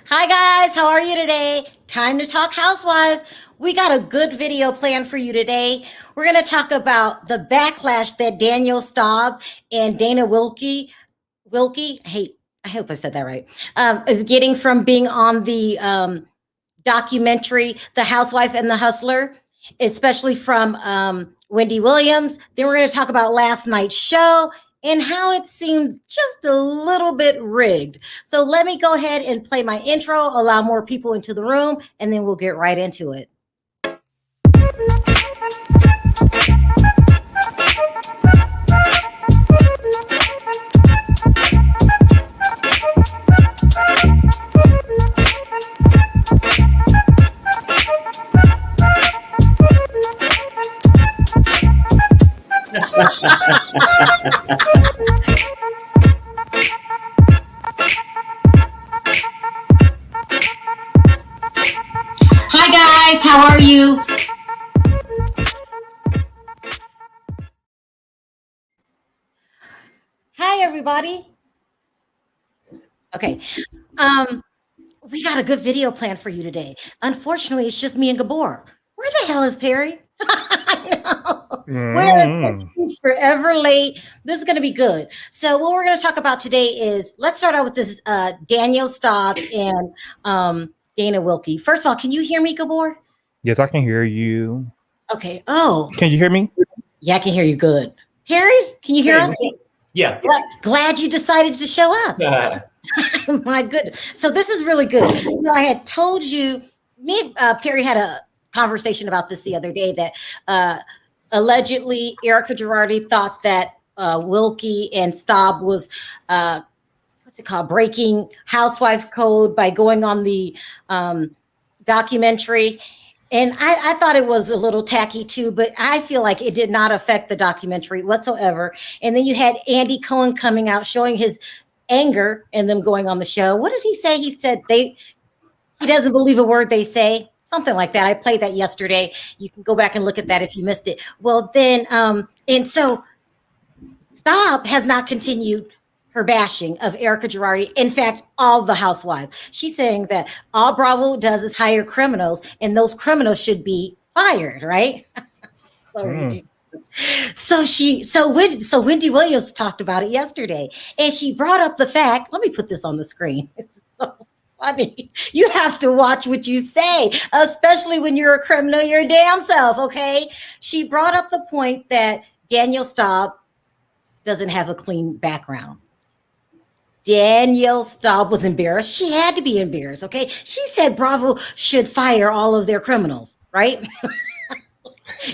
Hi guys, how are you today? Time to talk housewives. We got a good video planned for you today. We're going to talk about the backlash that Danielle Staub and Dana Wilkey, hey, I hope I said that right, is getting from being on the documentary, The Housewife and the Hustler, especially from Wendy Williams. Then we're going to talk about last night's show and how it seemed just a little bit rigged. So let me go ahead and play my intro, allow more people into the room, and then we'll get right into it. Hi guys, how are you? Hi everybody. Okay. We got a good video planned for you today. Unfortunately, it's just me and Gabor. Where the hell is Perry? I know. Where is he? He's forever late. This is going to be good. So what we're going to talk about today is, let's start out with this Danielle Staub and Dana Wilkey. First of all, can you hear me, Gabor? Yes, I can hear you. Okay. Oh. Can you hear me? Yeah, I can hear you good. Perry, can you hear us? Yeah. Glad you decided to show up. My goodness. So this is really good. So I had told you, Perry had a conversation about this the other day, that allegedly Erika Girardi thought that Wilkey and Staub was what's it called, breaking housewives code by going on the documentary. And I thought it was a little tacky too, but I feel like it did not affect the documentary whatsoever. And then you had Andy Cohen coming out showing his anger and them going on the show. What did he say? He said he doesn't believe a word they say. Something like that. I played that yesterday. You can go back and look at that if you missed it. Well, then, and so Staub has not continued her bashing of Erika Girardi. In fact, all the housewives. She's saying that all Bravo does is hire criminals, and those criminals should be fired, right? So ridiculous. So Wendy Williams talked about it yesterday, and she brought up the fact. Let me put this on the screen. It's so funny. You have to watch what you say, especially when you're a criminal your damn self. Okay. She brought up the point that Danielle Staub doesn't have a clean background. Danielle Staub was embarrassed. She had to be embarrassed. Okay. She said Bravo should fire all of their criminals, right?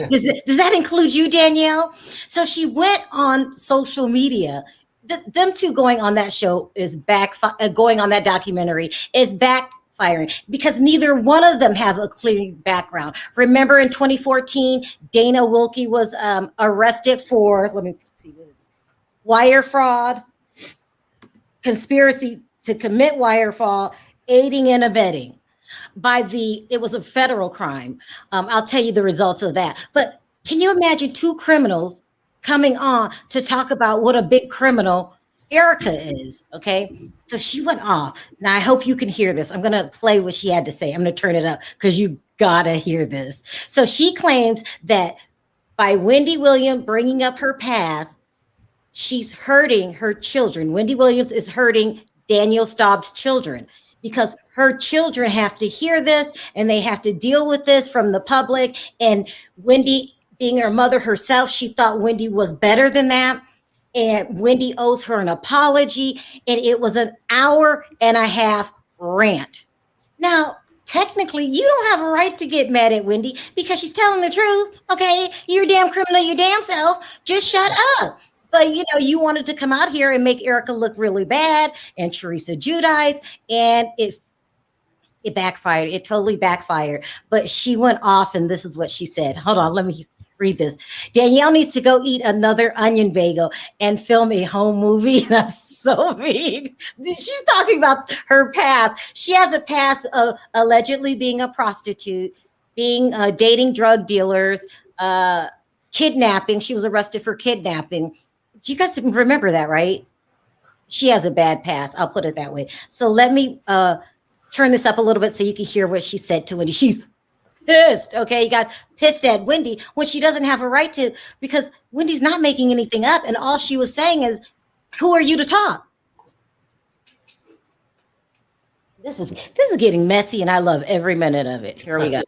Does that include you, Danielle? So she went on social media. Them two going on that show is going on that documentary is backfiring because neither one of them have a clear background. Remember in 2014, Dana Wilkey was arrested for, let me see, wire fraud, conspiracy to commit wire fraud, aiding and abetting. It was a federal crime. I'll tell you the results of that. But can you imagine two criminals coming on to talk about what a big criminal Erika is? Okay. So she went off. Now I hope you can hear this. I'm going to play what she had to say. I'm going to turn it up because you got to hear this. So she claims that by Wendy Williams bringing up her past, she's hurting her children. Wendy Williams is hurting Danielle Staub's children, because her children have to hear this and they have to deal with this from the public. And Wendy, being her mother herself, she thought Wendy was better than that. And Wendy owes her an apology. And it was an 1.5-hour rant. Now, technically, you don't have a right to get mad at Wendy because she's telling the truth. Okay, you're a damn criminal, your damn self. Just shut up. But, you wanted to come out here and make Erika look really bad and Teresa Giudice, and it backfired. It totally backfired. But she went off, and this is what she said. Hold on, let me read this. Danielle needs to go eat another onion bagel and film a home movie. That's so mean. She's talking about her past. She has a past of allegedly being a prostitute, dating drug dealers, kidnapping. She was arrested for kidnapping. Do you guys remember that, right? She has a bad past. I'll put it that way. So let me turn this up a little bit so you can hear what she said to Wendy. She's pissed, okay, you guys, pissed at Wendy when she doesn't have a right to, because Wendy's not making anything up, and all she was saying is, who are you to talk? This is getting messy, and I love every minute of it. Here we go.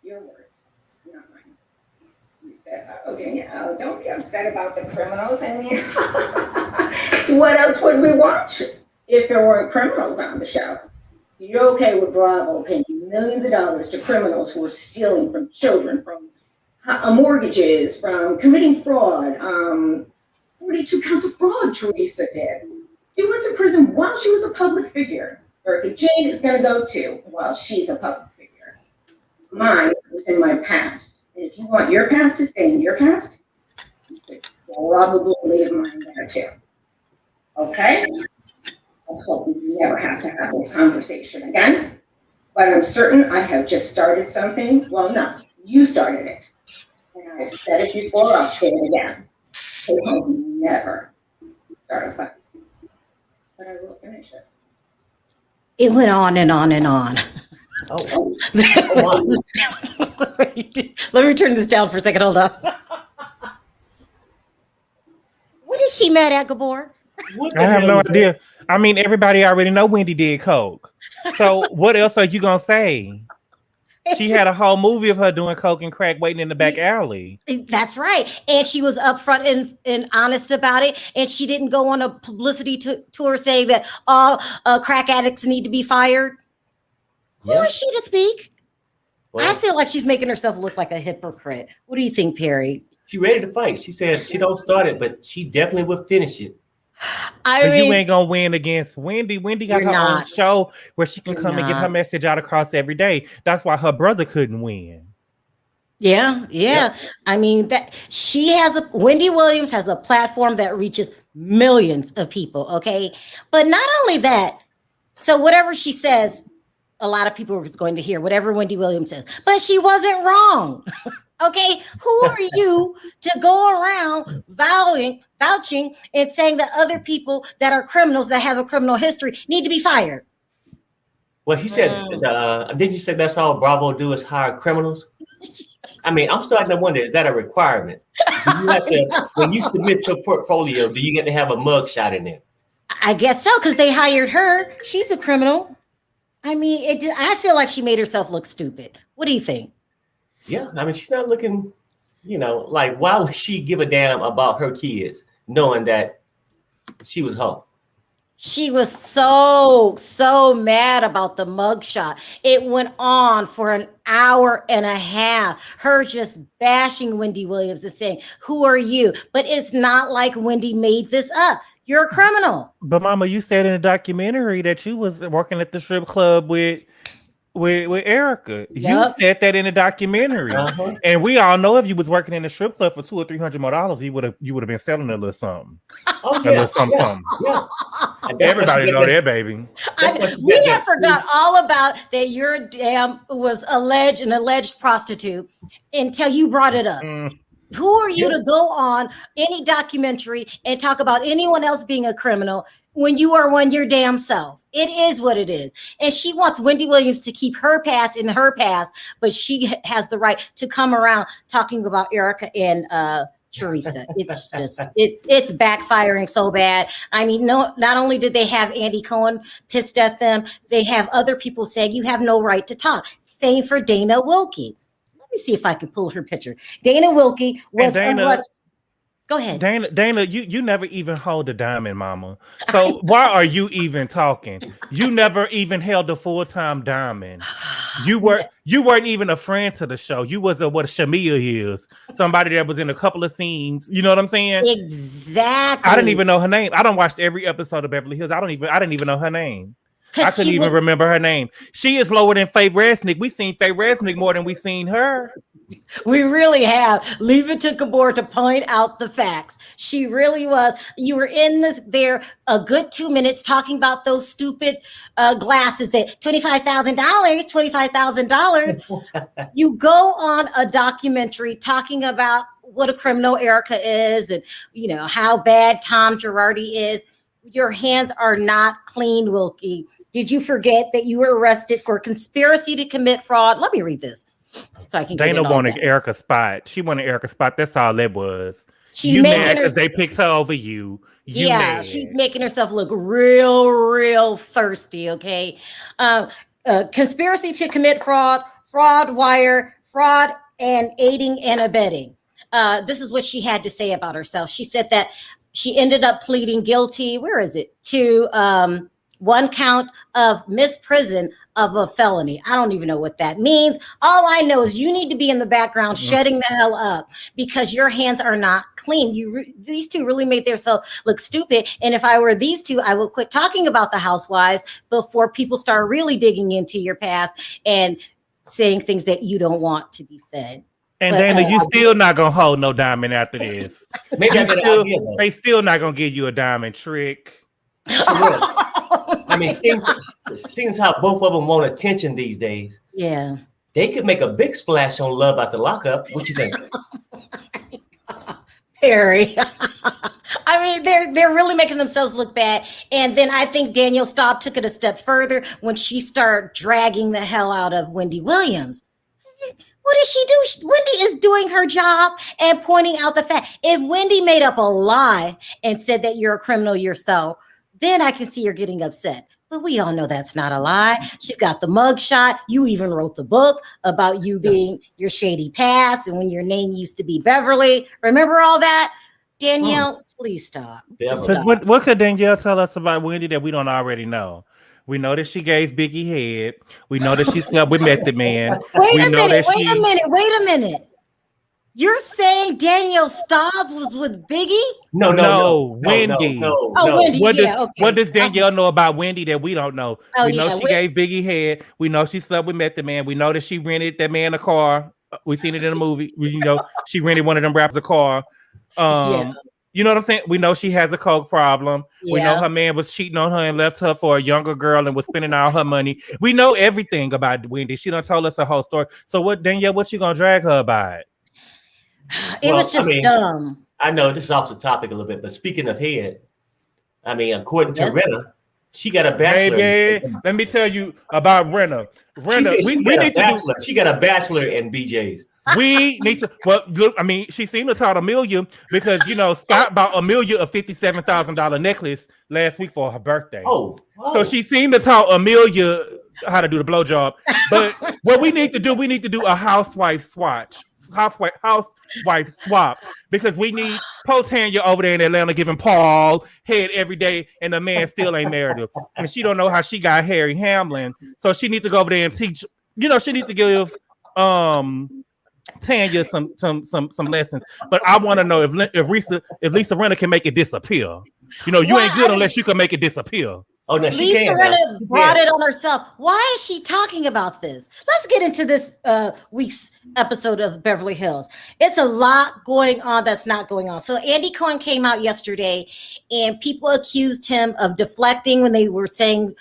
Your words, not mine. You said, "Oh, Danielle, don't be upset about the criminals." I mean, what else would we watch if there weren't criminals on the show? You're okay with Bravo paying millions of dollars to criminals who are stealing from children, from mortgages, from committing fraud. 42 counts of fraud Teresa did. She went to prison while she was a public figure. Erika Jane is going to go too while she's a public figure. Mine was in my past. And if you want your past to stay in your past, you could probably leave mine there too. Okay? I hope we never have to have this conversation again. But I'm certain I have just started something. Well, no, you started it. And I've said it before, I'll say it again. I hope we never start a fight. But I will finish it. It went on and on and on. Oh, Let me turn this down for a second. Hold on. What is she mad at, Gabor? I have no idea. I mean, everybody already know Wendy did coke. So what else are you gonna say? She had a whole movie of her doing coke and crack waiting in the back alley. That's right. And she was upfront and honest about it. And she didn't go on a publicity tour saying that all crack addicts need to be fired. Yeah. Who is she to speak? Well, I feel like she's making herself look like a hypocrite. What do you think, Perry? She ready to fight. She said she don't start it, but she definitely will finish it. I mean, you ain't gonna win against Wendy. Wendy got her own show where she can come and get her message out across every day. That's why her brother couldn't win. Yeah. I mean, that Wendy Williams has a platform that reaches millions of people. Okay, but not only that. So whatever she says, a lot of people are going to hear whatever Wendy Williams says, but she wasn't wrong. Okay, who are you to go around vouching and saying that other people that are criminals that have a criminal history need to be fired? Well, she said, didn't you say that's all Bravo do is hire criminals? I mean, I'm starting to wonder, is that a requirement? Do you have to, when you submit your portfolio, do you get to have a mugshot in there? I guess so, because they hired her. She's a criminal. I mean, I feel like she made herself look stupid. What do you think? Yeah, I mean, she's not looking, like, why would she give a damn about her kids, knowing that she was home? She was so mad about the mugshot. It went on for an hour and a half. Her just bashing Wendy Williams and saying, who are you? But it's not like Wendy made this up. You're a criminal. But Mama, you said in a documentary that you was working at the strip club with Erika. Yep. You said that in a documentary. And we all know if you was working in a strip club for $200 or $300 more, you would have been selling a little something. Oh, yeah. A little something. Yeah. Everybody know that, baby. We have forgot all about that your damn was an alleged prostitute until you brought it up. Who are you to go on any documentary and talk about anyone else being a criminal when you are one your damn self? It is what it is. And she wants Wendy Williams to keep her past in her past, but she has the right to come around talking about Erika and Teresa. It's just, it's backfiring so bad. I mean, not only did they have Andy Cohen pissed at them, they have other people saying you have no right to talk. Same for Dana Wilkey. Let me see if I can pull her picture. Dana Wilkey was arrested. Go ahead. Dana, you never even hold a diamond, Mama. So why are you even talking? You never even held a full-time diamond. You weren't even a friend to the show. You was what Shamia is. Somebody that was in a couple of scenes. You know what I'm saying? Exactly. I didn't even know her name. I don't watch every episode of Beverly Hills. I didn't even know her name. I couldn't even remember her name. She is lower than Faye Resnick. We seen Faye Resnick more than we seen her. We really have. Leave it to Gabor to point out the facts. She really was. You were in there a good 2 minutes talking about those stupid glasses that $25,000. You go on a documentary talking about what a criminal Erika is and how bad Tom Girardi is. Your hands are not clean, Wilkie. Did you forget that you were arrested for conspiracy to commit fraud? Let me read this so I can get Dana it all wanted down. Erika spot. She wanted Erika spot. That's all it was. She's You making mad her, because they picked her over you. You yeah, mad. she's making herself look real thirsty. Okay, conspiracy to commit fraud, fraud wire, fraud, and aiding and abetting. This is what she had to say about herself. She said that she ended up pleading guilty. Where is it? To one count of misprison of a felony. I don't even know what that means. All I know is you need to be in the background shutting the hell up because your hands are not clean. These two really made themselves look stupid. And if I were these two, I would quit talking about the housewives before people start really digging into your past and saying things that you don't want to be said. And But, Dana, you still not gonna hold no diamond after this. Maybe I got an idea. Though. They still not gonna give you a diamond trick. I mean, seeing how both of them want attention these days. Yeah. They could make a big splash on Love After Lockup. What you think? Perry. I mean, they're really making themselves look bad. And then I think Danielle Staub took it a step further when she started dragging the hell out of Wendy Williams. What does she do? Wendy is doing her job and pointing out the fact. If Wendy made up a lie and said that you're a criminal yourself, then I can see her getting upset. But we all know that's not a lie. She's got the mug shot. You even wrote the book about you being your shady past and when your name used to be Beverly. Remember all that? Danielle, please stop. So what could Danielle tell us about Wendy that we don't already know? We know that she gave Biggie head. We know that she slept with Method Man. Wait a minute. You're saying Danielle Staubs was with Biggie? No, Wendy. No. Wendy. What does Danielle know about Wendy that we don't know? We know she gave Biggie head. We know she slept with Method Man. We know that she rented that man a car. We seen it in a movie. She rented one of them rappers a car. You know what I'm saying? We know she has a coke problem. Yeah. We know her man was cheating on her and left her for a younger girl and was spending all her money. We know everything about Wendy. She done told us her whole story. So what, Danielle, what you gonna drag her about? It was just dumb. I know this is off the topic a little bit, but speaking of head, I mean, according to Rinna, she got a bachelor. Baby, let me tell you about Rinna. She got a bachelor in BJ's. We need to. Well, look, I mean, she seemed to taught Amelia because Scott bought Amelia a $57,000 necklace last week for her birthday. Oh. So she seemed to taught Amelia how to do the blowjob. But what we need to do a housewife swap because we need Potania over there in Atlanta giving Paul head every day, and the man still ain't married her. And she don't know how she got Harry Hamlin, so she needs to go over there and teach. She needs to give Tanya some lessons. But I want to know if Lisa Rinna can make it disappear. You ain't good unless you can make it disappear. Oh no, she Lisa Rinna brought it on herself. Why is she talking about this? Let's get into this week's episode of Beverly Hills. It's a lot going on that's not going on. So Andy Cohen came out yesterday and people accused him of deflecting when they were saying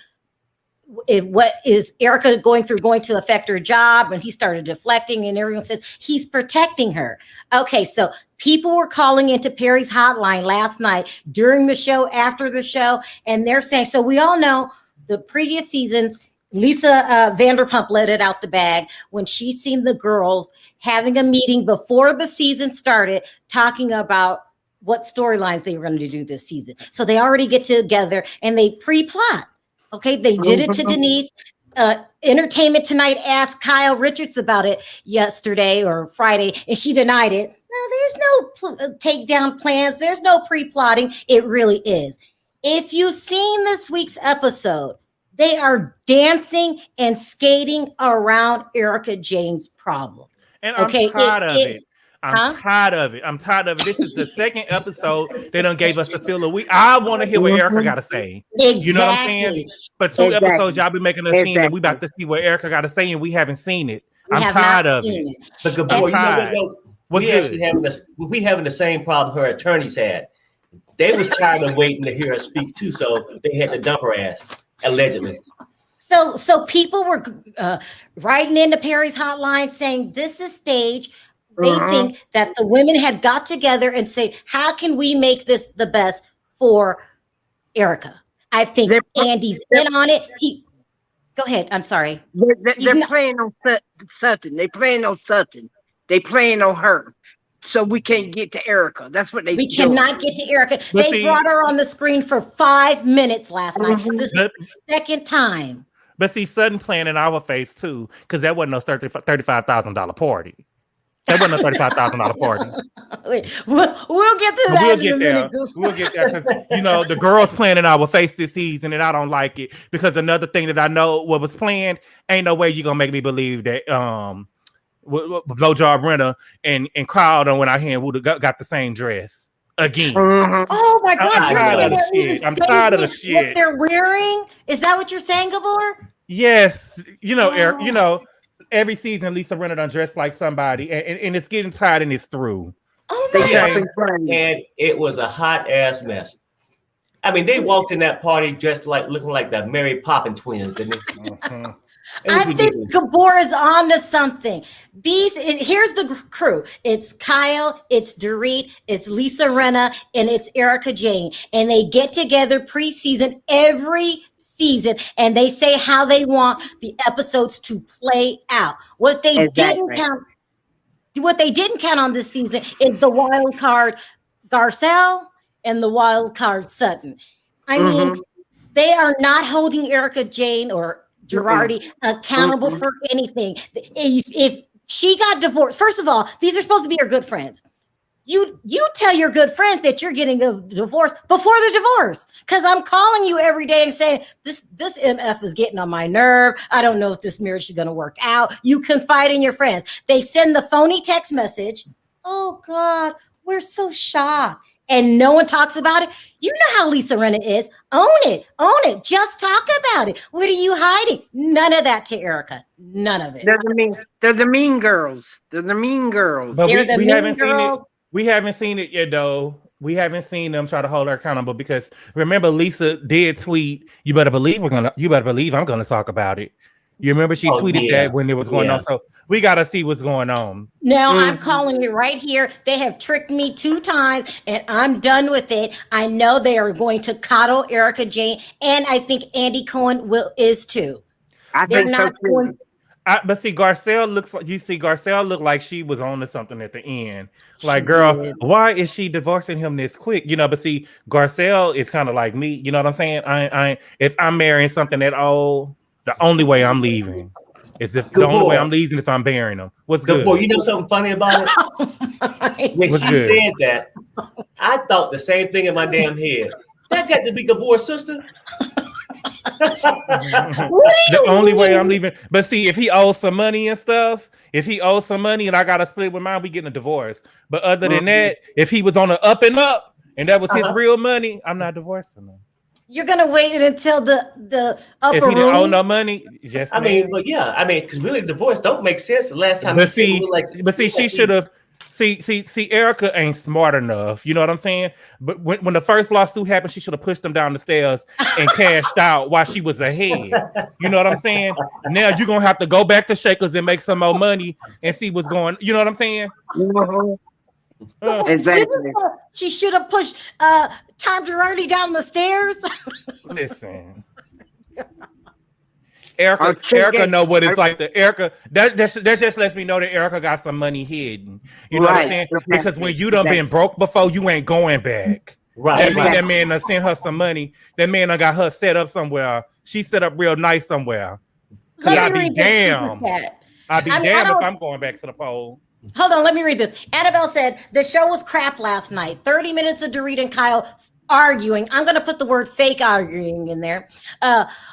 what is Erika going to affect her job, and he started deflecting and everyone says he's protecting her. Okay, so people were calling into Perry's hotline last night during the show, after the show, and they're saying, so we all know the previous seasons, Lisa Vanderpump let it out the bag when she seen the girls having a meeting before the season started talking about what storylines they were going to do this season. So they already get together and they pre-plot. Okay, they did it to Denise. Entertainment Tonight asked Kyle Richards about it yesterday or Friday, and she denied it. No, there's no takedown plans. There's no pre-plotting. It really is. If you've seen this week's episode, they are dancing and skating around Erika Jayne's problem. And I'm tired of it. I'm tired of it. This is the second episode they done gave us the feel of week. I want to hear what Erika got to say. Exactly. You know what I'm saying? For two episodes, y'all be making us see that we about to see what Erika got to say, and we haven't seen it. I'm tired of it. But good boy, we actually having the same problem her attorneys had. They was tired of waiting to hear her speak too, so they had to dump her ass, allegedly. So people were writing into Perry's hotline saying this is staged. They think that the women had got together and say, how can we make this the best for Erika. I think Andy's in on it. Go ahead. I'm sorry. They're playing on Sutton. They playing on Sutton. They playing on her. So we can't get to Erika. That's what they. We cannot get to Erika. They brought her on the screen for 5 minutes last night. This is the second time. But see, Sutton playing in our face too, because that wasn't no $35,000 party. That wasn't a $35,000 party. We'll get to that in a minute. We'll get there because the girls playing in our face this season, and I don't like it because another thing that I know what was planned, ain't no way you gonna make me believe that blowjob Rinna and Crowder went out here and would have got the same dress again. Oh my God! I'm tired of the shit. I'm tired of the shit. What they're wearing? Is that what you're saying, Gabor? Yes. Eric, every season Lisa Rinna done dressed like somebody, and it's getting tired and it's through. Oh my God. And it was a hot ass mess. I mean, they walked in that party dressed looking like the Mary Poppins twins, didn't they? I think Gabor is on to something. Here's the crew. It's Kyle, it's Dorit, it's Lisa Rinna, and it's Erika Jayne. And they get together preseason every season, and they say how they want the episodes to play out. What they didn't count on this season is the wild card Garcelle and the wild card Sutton. I mean, they are not holding Erika Jayne or Girardi accountable for anything. If she got divorced, first of all, these are supposed to be your good friends. You tell your good friends that you're getting a divorce before the divorce, because I'm calling you every day and saying this MF is getting on my nerve. I don't know if this marriage is going to work out. You confide in your friends. They send the phony text message. Oh God, we're so shocked. And no one talks about it. You know how Lisa Rinna is. Own it. Just talk about it. What are you hiding? None of that to Erika. None of it. They're the mean girls. But we haven't seen it yet, though. We haven't seen them try to hold her accountable because remember, Lisa did tweet, "You better believe I'm gonna talk about it." You remember she tweeted that when it was going on. So we gotta see what's going on. Now I'm calling it right here. They have tricked me 2 times, and I'm done with it. I know they are going to coddle Erika Jayne, and I think Andy Cohen is too. They're not going. But see, Garcelle looked like she was on to something at the end. Like, girl, why is she divorcing him this quick? But see, Garcelle is kind of like me. You know what I'm saying? I if I'm marrying something that old, the only way I'm leaving is if only way I'm leaving if I'm burying them. What's good? Boy, you know something funny about it? When she said that, I thought the same thing in my damn head. That got to be Gabor's sister. The only way I'm leaving. But see, if he owes some money and stuff, and I gotta split with mine, we getting a divorce. But other than that, if he was on the up and up and that was his real money, I'm not divorcing him. You're gonna wait until the upper if he didn't room? owe no money, yes. Because really, divorce don't make sense. The last time, she should have. See, Erika ain't smart enough. You know what I'm saying? But when the first lawsuit happened, she should have pushed them down the stairs and cashed out while she was ahead. You know what I'm saying? Now you're gonna have to go back to Shakers and make some more money and see what's going. You know what I'm saying? Exactly. She should have pushed Tom Girardi down the stairs. Listen, Erika know what it's like. That just lets me know that Erika got some money hidden. You know what I'm saying? Because when you done been broke before, you ain't going back. Right. That mean that man done sent her some money. That man done got her set up somewhere. She set up real nice somewhere. Cause I'd be damned if I'm going back to the poll. Hold on, let me read this. Annabelle said the show was crap last night. 30 minutes of Dorit and Kyle arguing. I'm going to put the word fake arguing in there.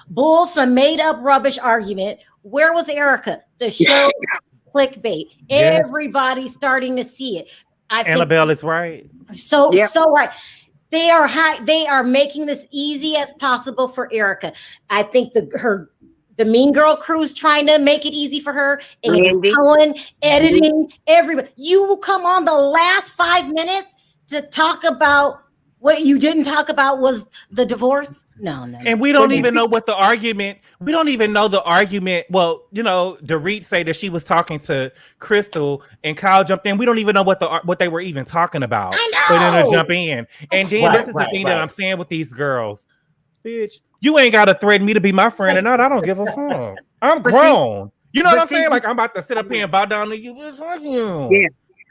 Bull, some made up rubbish argument. Where was Erika? The show clickbait. Yes. Everybody's starting to see it. Annabelle is right. So right. They are making this easy as possible for Erika. I think the Mean Girl crew is trying to make it easy for her. And Cohen, editing, everybody. You will come on the last 5 minutes to talk about What you didn't talk about was the divorce? No. And we don't even know what the argument. We don't even know the argument. Well, Dorit say that she was talking to Crystal, and Kyle jumped in. We don't even know what they were even talking about. I But then know. to jump in, and then this is the thing that I'm saying with these girls, bitch. You ain't got to threaten me to be my friend, and I don't give a fuck. I'm grown. You know what I'm saying? Like I'm about to sit up here and bow down to you. Bitch, fuck you. Yeah.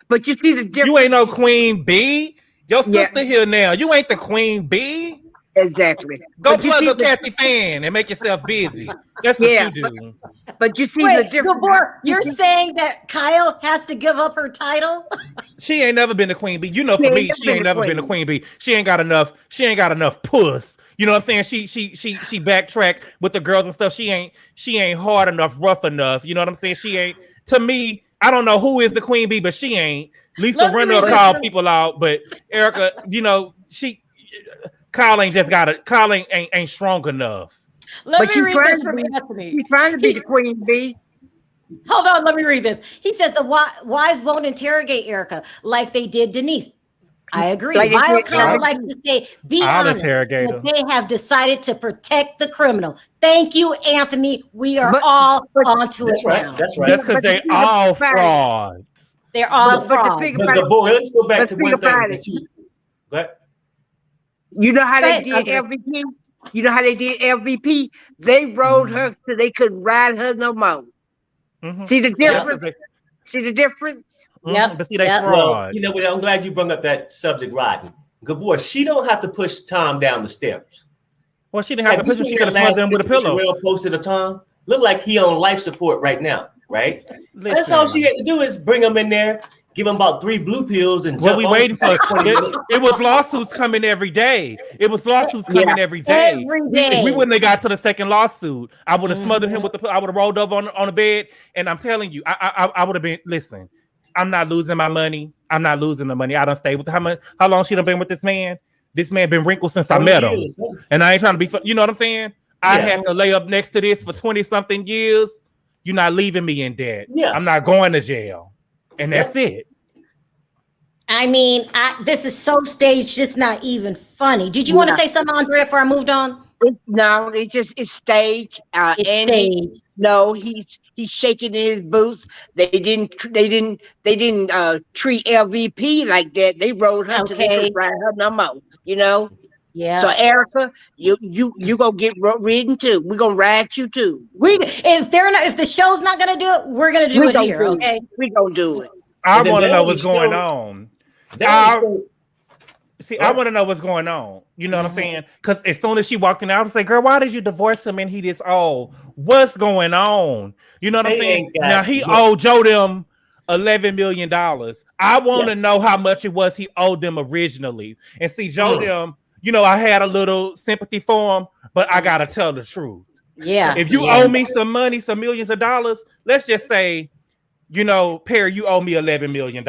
But you see the difference. You ain't no queen bee. Your sister here now. You ain't the queen bee. Exactly. Go plug a Kathy fan and make yourself busy. That's what you do. But you see Wait, the difference. Gabor, you're saying that Kyle has to give up her title? She ain't never been the queen bee. For me, she ain't never been the queen bee. She ain't got enough puss. You know what I'm saying? She backtracked with the girls and stuff. She ain't hard enough, rough enough. You know what I'm saying? She ain't. To me, I don't know who is the queen bee, but she ain't. Lisa Rinna called people out, but Erika, Kyle ain't just got it. Kyle ain't strong enough. Let me read this from Anthony. He's trying to be the queen bee. Hold on, let me read this. He says the wives won't interrogate Erika like they did Denise. I agree. While Kyle likes to say, be honest, but they have decided to protect the criminal. Thank you, Anthony. We are all onto it now. That's right. That's because they all frauds. They're all frauds. But boy, let's go back to one thing that you. You know how they did LVP? You know how they did LVP? They rode her so they couldn't ride her no more. Mm-hmm. See the difference? See the difference? Yep. But see, they fraud. Well, you know what? I'm glad you brought up that subject, Rodney. Gabor, she don't have to push Tom down the steps. Well, she didn't have to push him. She could have smothered him with a pillow. Sharrell posted of Tom. Look like he on life support right now, right? That's all she had to do is bring him in there, give him about 3 blue pills, and what we waiting for? It was lawsuits coming every day. Every day. If we wouldn't have got to the second lawsuit, I would have smothered him with I would have rolled over on the bed, and I'm telling you, I would have been. Listen, I'm not losing my money. I'm not losing the money. I done stayed with how long she done been with this man? This man been wrinkled since I met him, and I ain't trying to be. You know what I'm saying? I had to lay up next to this for 20-something years. You're not leaving me in debt. Yeah, I'm not going to jail, and that's it. I mean, this is so staged, just not even funny. Did you want to say something, Andrea, before I moved on? No, it's staged. It's staged. No, he's shaking in his boots. They didn't treat LVP like that. They rode her to they could ride her no more. You know. Yeah. So Erika, you gonna get ridden too. We're gonna ride you too. If the show's not gonna do it, we're gonna do it here. Okay. We gonna do it. I want to know what's going on. I want to know what's going on. You know what I'm saying? Because as soon as she walked in, I was like, girl, why did you divorce him and he this old? What's going on? You know what I'm saying? Now he owed Joe them $11 million. I want to know how much it was he owed them originally. And see, Joe them, I had a little sympathy for him, but I got to tell the truth. Yeah. If you owe me some money, some millions of dollars, let's just say, Perry, you owe me $11 million.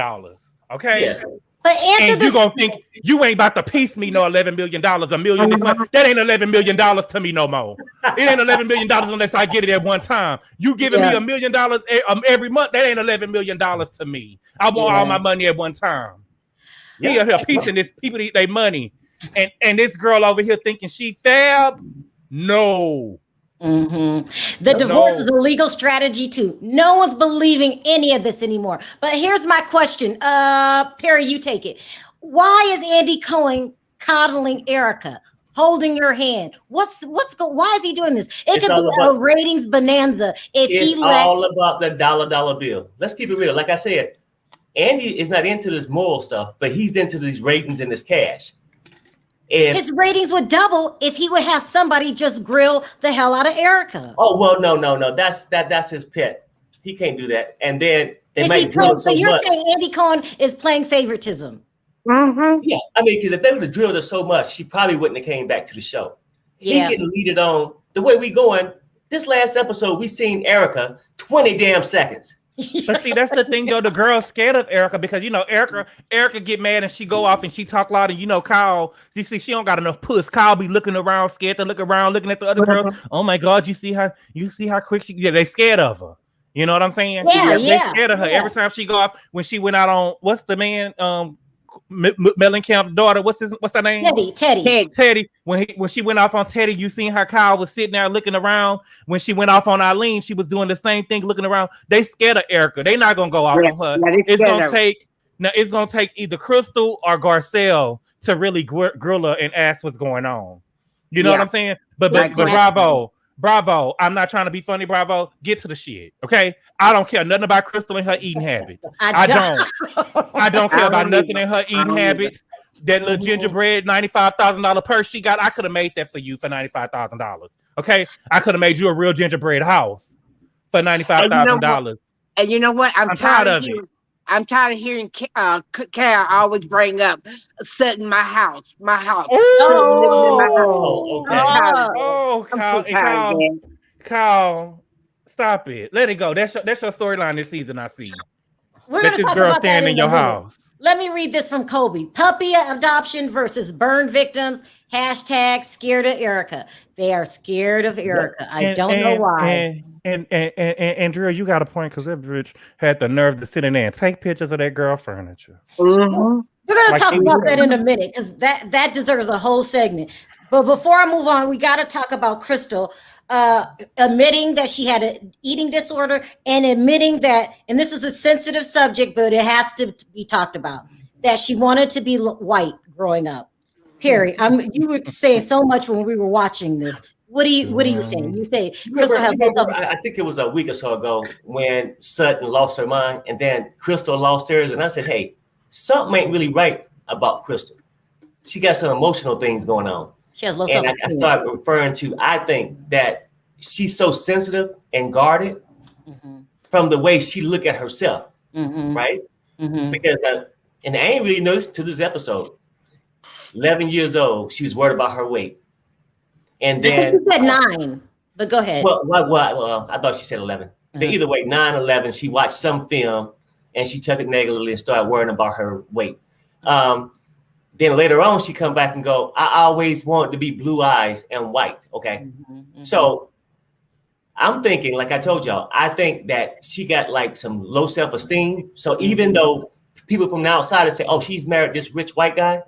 Okay? Yeah. But answer this. You gonna think you ain't about to piece me no $11 million, $1 million this month. That ain't $11 million to me no more. It ain't $11 million unless I get it at one time. You giving me $1 million every month, that ain't $11 million to me. I want all my money at one time. He out here piecing this people they money. And this girl over here thinking she fab. No. Mm-hmm. The divorce is a legal strategy too. No one's believing any of this anymore. But here's my question. Perry, you take it. Why is Andy Cohen coddling Erika, holding her hand? Why is he doing this? It could be a ratings bonanza it's all about the dollar bill. Let's keep it real. Like I said, Andy is not into this moral stuff, but he's into these ratings and this cash. His ratings would double if he would have somebody just grill the hell out of Erika. Oh well, no. That's his pet. He can't do that. And then they might drill so much. So you're saying Andy Cohen is playing favoritism? Mm-hmm. Yeah, I mean, because if they would have drilled her so much, she probably wouldn't have came back to the show. Yeah. He getting leaded on the way we going. This last episode, we seen Erika 20 damn seconds. But see, that's the thing though. The girl's scared of Erika because Erika get mad and she go off and she talk loud and Kyle, you see she don't got enough puss. Kyle be looking around, scared to look around, looking at the other girls. Oh my God, you see how quick they scared of her. You know what I'm saying? Yeah. They scared of her every time she go off. When she went out on what's the man Mellencamp's daughter. What's her name? Teddy. When she went off on Teddy, you seen her. Kyle was sitting there looking around. When she went off on Eileen, she was doing the same thing, looking around. They scared of Erika. They not gonna go off on her. It's gonna take either Crystal or Garcelle to really grill her and ask what's going on. You know what I'm saying? But Bravo. I'm not trying to be funny, Bravo. Get to the shit, okay? I don't care nothing about Crystal and her eating habits. I don't care about nothing in her eating habits. That little gingerbread $95,000 purse she got, I could have made that for you for $95,000. Okay, I could have made you a real gingerbread house for $95,000. And you know what? I'm tired of it. I'm tired of hearing Kara always bring up Sutton, my house. Kyle, stop it. Let it go. That's your storyline this season. I see. We're going to talk about that in your house. Let me read this from Kobe. Puppy adoption versus burn victims. # scared of Erika. They are scared of Erika. I don't know why. And Drew, you got a point because that bitch had the nerve to sit in there and take pictures of that girl furniture. Mm-hmm. We're going to talk about that in a minute because that deserves a whole segment. But before I move on, we got to talk about Crystal admitting that she had an eating disorder and admitting that, and this is a sensitive subject, but it has to be talked about, that she wanted to be white growing up. Perry, you were saying so much when we were watching this. What are you saying? You say Crystal I think it was a week or so ago when Sutton lost her mind and then Crystal lost hers. And I said, hey, something ain't really right about Crystal. She got some emotional things going on. She has low and I started referring to, I think that she's so sensitive and guarded from the way she look at herself, right? Because, and I ain't really noticed to this episode, 11 years old, she was worried about her weight. And then she said 9, but go ahead. Well, I thought she said 11. But either way, 9, 11, she watched some film and she took it negatively and started worrying about her weight. Then later on, she come back and go, I always wanted to be blue eyes and white. Okay. So I'm thinking, like I told y'all, I think that she got like some low self-esteem. So even though people from the outside say, oh, she's married this rich white guy,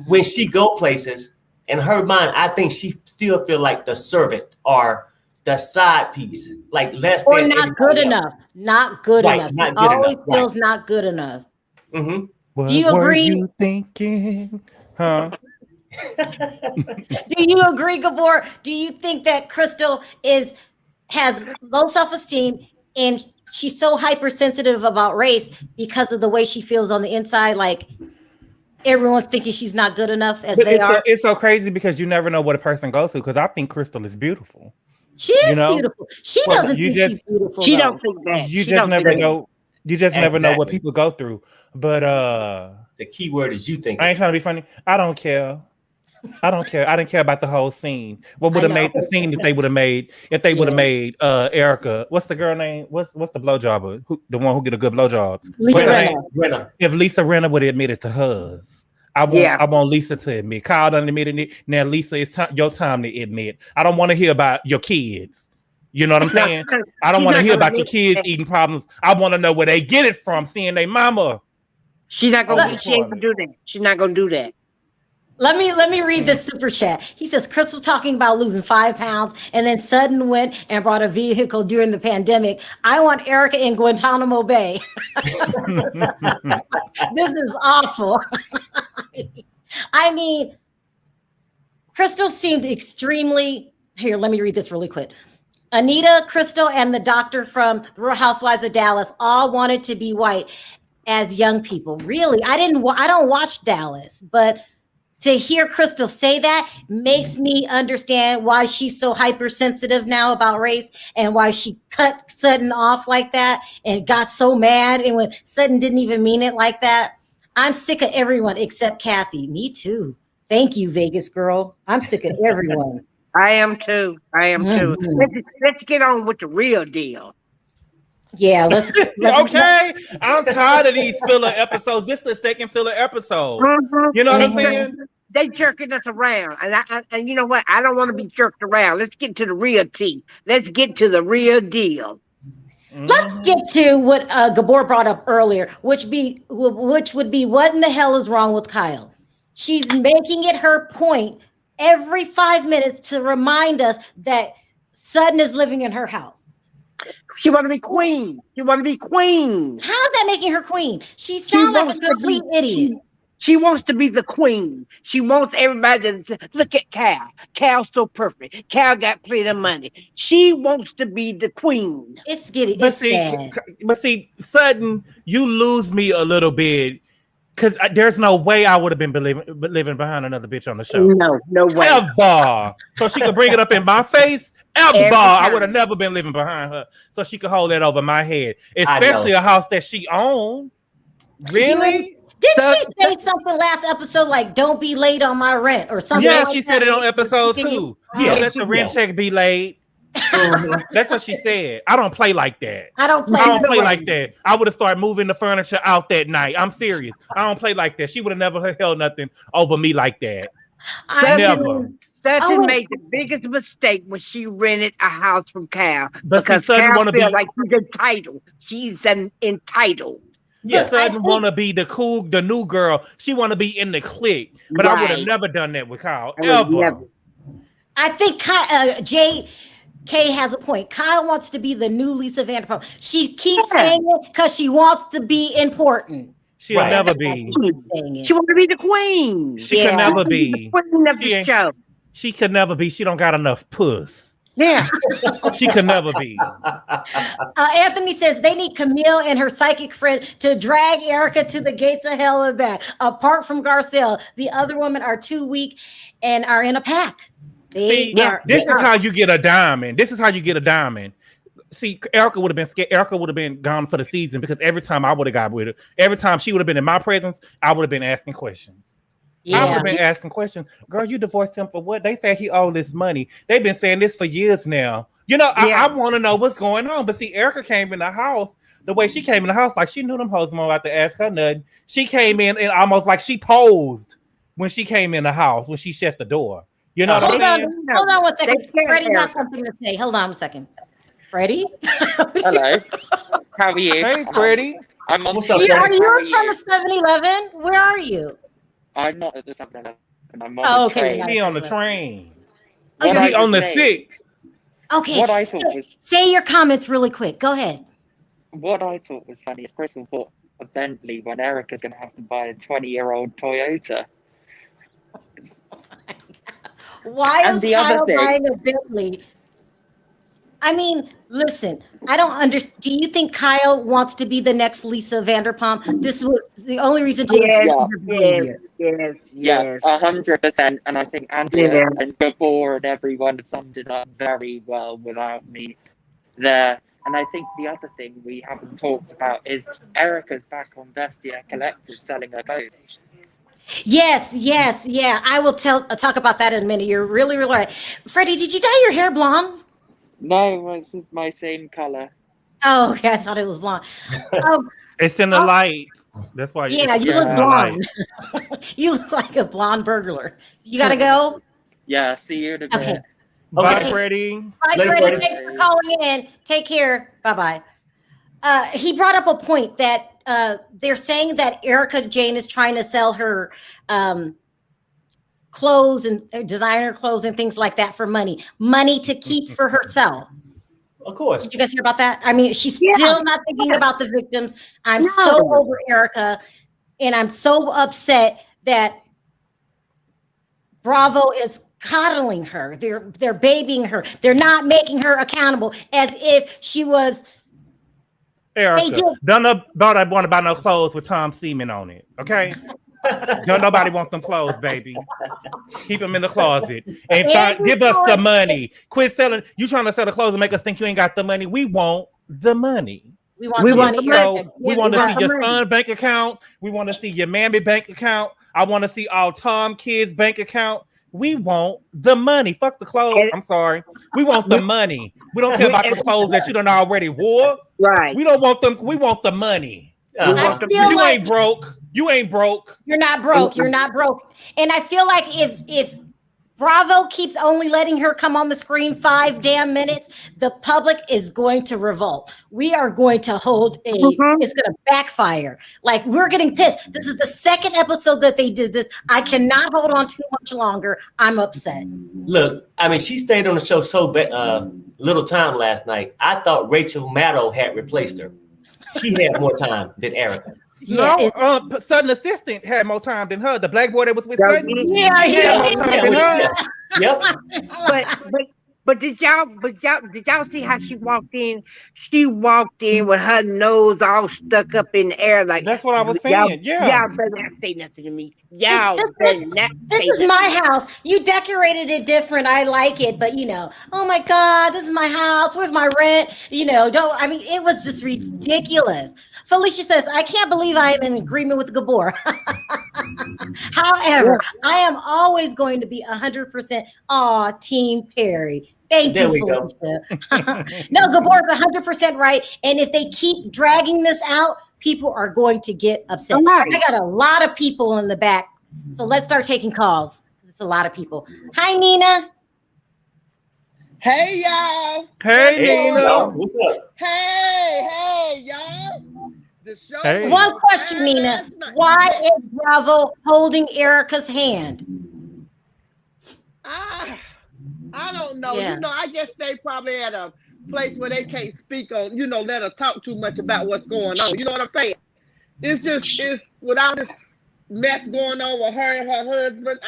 when she go places, in her mind, I think she still feel like the servant or the side piece, like less or than not good enough. Not good enough. Not good always enough. Feels not good enough. What do you agree? Were you thinking? Huh? Do you agree, Gabor? Do you think that Crystal has low self-esteem and she's so hypersensitive about race because of the way she feels on the inside? Like everyone's thinking she's not good enough as they are. It's so crazy because you never know what a person goes through. Because I think Crystal is beautiful. She is beautiful. She doesn't think she's beautiful. She don't think that. You just never know. You just never know what people go through. But the key word is you think. I ain't trying to be funny. I don't care. I didn't care about the whole scene. What would have made the scene if they would have made Erika? What's the girl name? What's the blowjobber? The one who get a good blowjob? Lisa Rinna. If Lisa Rinna would have admitted to hers, I want Lisa to admit. Kyle done admitted it. Now Lisa, it's your time to admit. I don't want to hear about your kids. You know what I'm saying? I don't want to hear about your kids eating problems. I want to know where they get it from, seeing their mama. She's not gonna do that. She's not gonna do that. Let me read this super chat. He says Crystal talking about losing 5 pounds and then Sutton went and brought a vehicle during the pandemic. I want Erika in Guantanamo Bay. This is awful. I mean, Crystal seemed extremely here. Let me read this really quick. Anita, Crystal, and the doctor from the Real Housewives of Dallas all wanted to be white as young people. Really, I don't watch Dallas, but to hear Crystal say that makes me understand why she's so hypersensitive now about race and why she cut Sutton off like that and got so mad. And when Sutton didn't even mean it like that, I'm sick of everyone except Kathy. Me too. Thank you, Vegas girl. I'm sick of everyone. I am too. Let's get on with the real deal. Yeah, let's okay. I'm tired of these filler episodes. This is the second filler episode. You know what I'm saying? They jerking us around, and you know what? I don't want to be jerked around. Let's get to the real tea. Let's get to the real deal. Let's get to what Gabor brought up earlier, which would be what in the hell is wrong with Kyle? She's making it her point every 5 minutes to remind us that Sutton is living in her house. She want to be queen. She want to be queen. How is that making her queen? She sounds like a complete idiot. She wants to be the queen. She wants everybody to say, look at Cal. Cal's so perfect. Cal got plenty of money. She wants to be the queen. It's sad. But see, Sutton, you lose me a little bit because there's no way I would have been living behind another bitch on the show. No way. Ever. So she could bring it up in my face. Ever. I would have never been living behind her. So she could hold that over my head. Especially a house that she owned. Really? Didn't she say something last episode like "Don't be late on my rent" or something? Yeah, like she said it on episode 2. Yeah, let the rent check be late. That's what she said. I don't play like that. I don't play like that. I would have started moving the furniture out that night. I'm serious. I don't play like that. She would have never held nothing over me like that. Never. Sutton made the biggest mistake when she rented a house from Cal because Cal feels like she's entitled. She's entitled. Yeah, Sutton want to be the new girl. She want to be in the clique, but I would have never done that with Kyle ever. I think JK has a point. Kyle wants to be the new Lisa Vanderpump. She keeps saying it because she wants to be important. She'll never be. She wants to be the queen. She can never be. The queen of the show. She could never be. She don't got enough puss. Yeah. She could never be. Anthony says they need Camille and her psychic friend to drag Erika to the gates of hell and back. Apart from Garcelle, the other women are too weak and are in a pack. This is how you get a diamond. This is how you get a diamond. See, Erika would have been scared. Erika would have been gone for the season because every time I would have got with her, every time she would have been in my presence, I would have been asking questions. I would have been asking questions. Girl, you divorced him for what? They said he owed this money. They've been saying this for years now. You know, I want to know what's going on. But see, Erika came in the house the way she came in the house, like she knew them hoes were about to ask her nothing. She came in and almost like she posed when she came in the house when she shut the door. You know what I'm saying? Hold on 1 second. Freddie got something to say. Hold on a second. Freddie? Hello. How are you? Hey, Freddie. I'm on. Are you in front of 7-Eleven? Where are you? I'm not at the 7-Eleven. I'm on the train. He on the train. He on the 6. Okay. What I thought was, say your comments really quick. Go ahead. What I thought was funny is Crystal bought a Bentley when Erika's going to have to buy a 20-year-old Toyota. Why is Kyle buying a Bentley? I mean, listen, I don't understand. Do you think Kyle wants to be the next Lisa Vanderpump? This was the only reason to explain her behavior. Yes, 100%. And I think Andrea and Gabor and everyone have summed it up very well without me there. And I think the other thing we haven't talked about is Erika's back on Vestia Collective selling her clothes. Yes. I will talk about that in a minute. You're really right. Freddie, did you dye your hair blonde? No, this is my same color. Oh, okay. I thought it was blonde. It's in the light. That's why. Yeah, you look blonde. You look like a blonde burglar. You got to go? Yeah, see you in a bit. Okay. Bye, Freddie. Bye, Freddie. Thanks for calling in. Take care. Bye-bye. He brought up a point that they're saying that Erika Jayne is trying to sell her clothes and designer clothes and things like that for money to keep for herself. Of course. Did you guys hear about that? I mean, she's still not thinking about the victims. I'm so over Erika, and I'm so upset that Bravo is coddling her. They're babying her. They're not making her accountable as if she was. Erika, don't nobody want to buy no clothes with Tom Seaman on it. Okay. Don't nobody want them clothes, baby. Keep them in the closet and give us the money. Quit selling. You trying to sell the clothes and make us think you ain't got the money. We want the money. We want the money. So we want to see your son's bank account. We want to see your mammy bank account. I want to see all Tom kids' bank account. We want the money. Fuck the clothes. I'm sorry. We want the money. We don't care about the clothes that you done already wore. Right. We don't want them. We want the money. You ain't broke. You ain't broke. You're not broke. You're not broke. And I feel like if Bravo keeps only letting her come on the screen 5 damn minutes, the public is going to revolt. We are going to hold it's going to backfire. Like, we're getting pissed. This is the second episode that they did this. I cannot hold on too much longer. I'm upset. Look, I mean, she stayed on the show so little time last night. I thought Rachel Maddow had replaced her. She had more time than Erika. Yeah, no, Sudden Assistant had more time than her. The black boy that was with Sudden, he had more time than her. Yep. But did y'all see how she walked in? She walked in with her nose all stuck up in the air, like that's what I was saying. Y'all better not say nothing to me. Y'all better not. This is my house. You decorated it different. I like it, but oh my God, this is my house. Where's my rent? It was just ridiculous. Felicia says, I can't believe I am in agreement with Gabor. However, I am always going to be 100% Team Perry. Thank you, Felicia. No, Gabor's 100% right. And if they keep dragging this out, people are going to get upset. I got a lot of people in the back. So let's start taking calls. It's a lot of people. Hi, Nina. Hey, y'all. Hey, Nina. What's up? Hey, y'all. The show. One question, Nina. Why is Bravo holding Erika's hand? I don't know. Yeah. I guess they probably at a place where they can't speak on, let her talk too much about what's going on. You know what I'm saying? It's without this mess going on with her and her husband.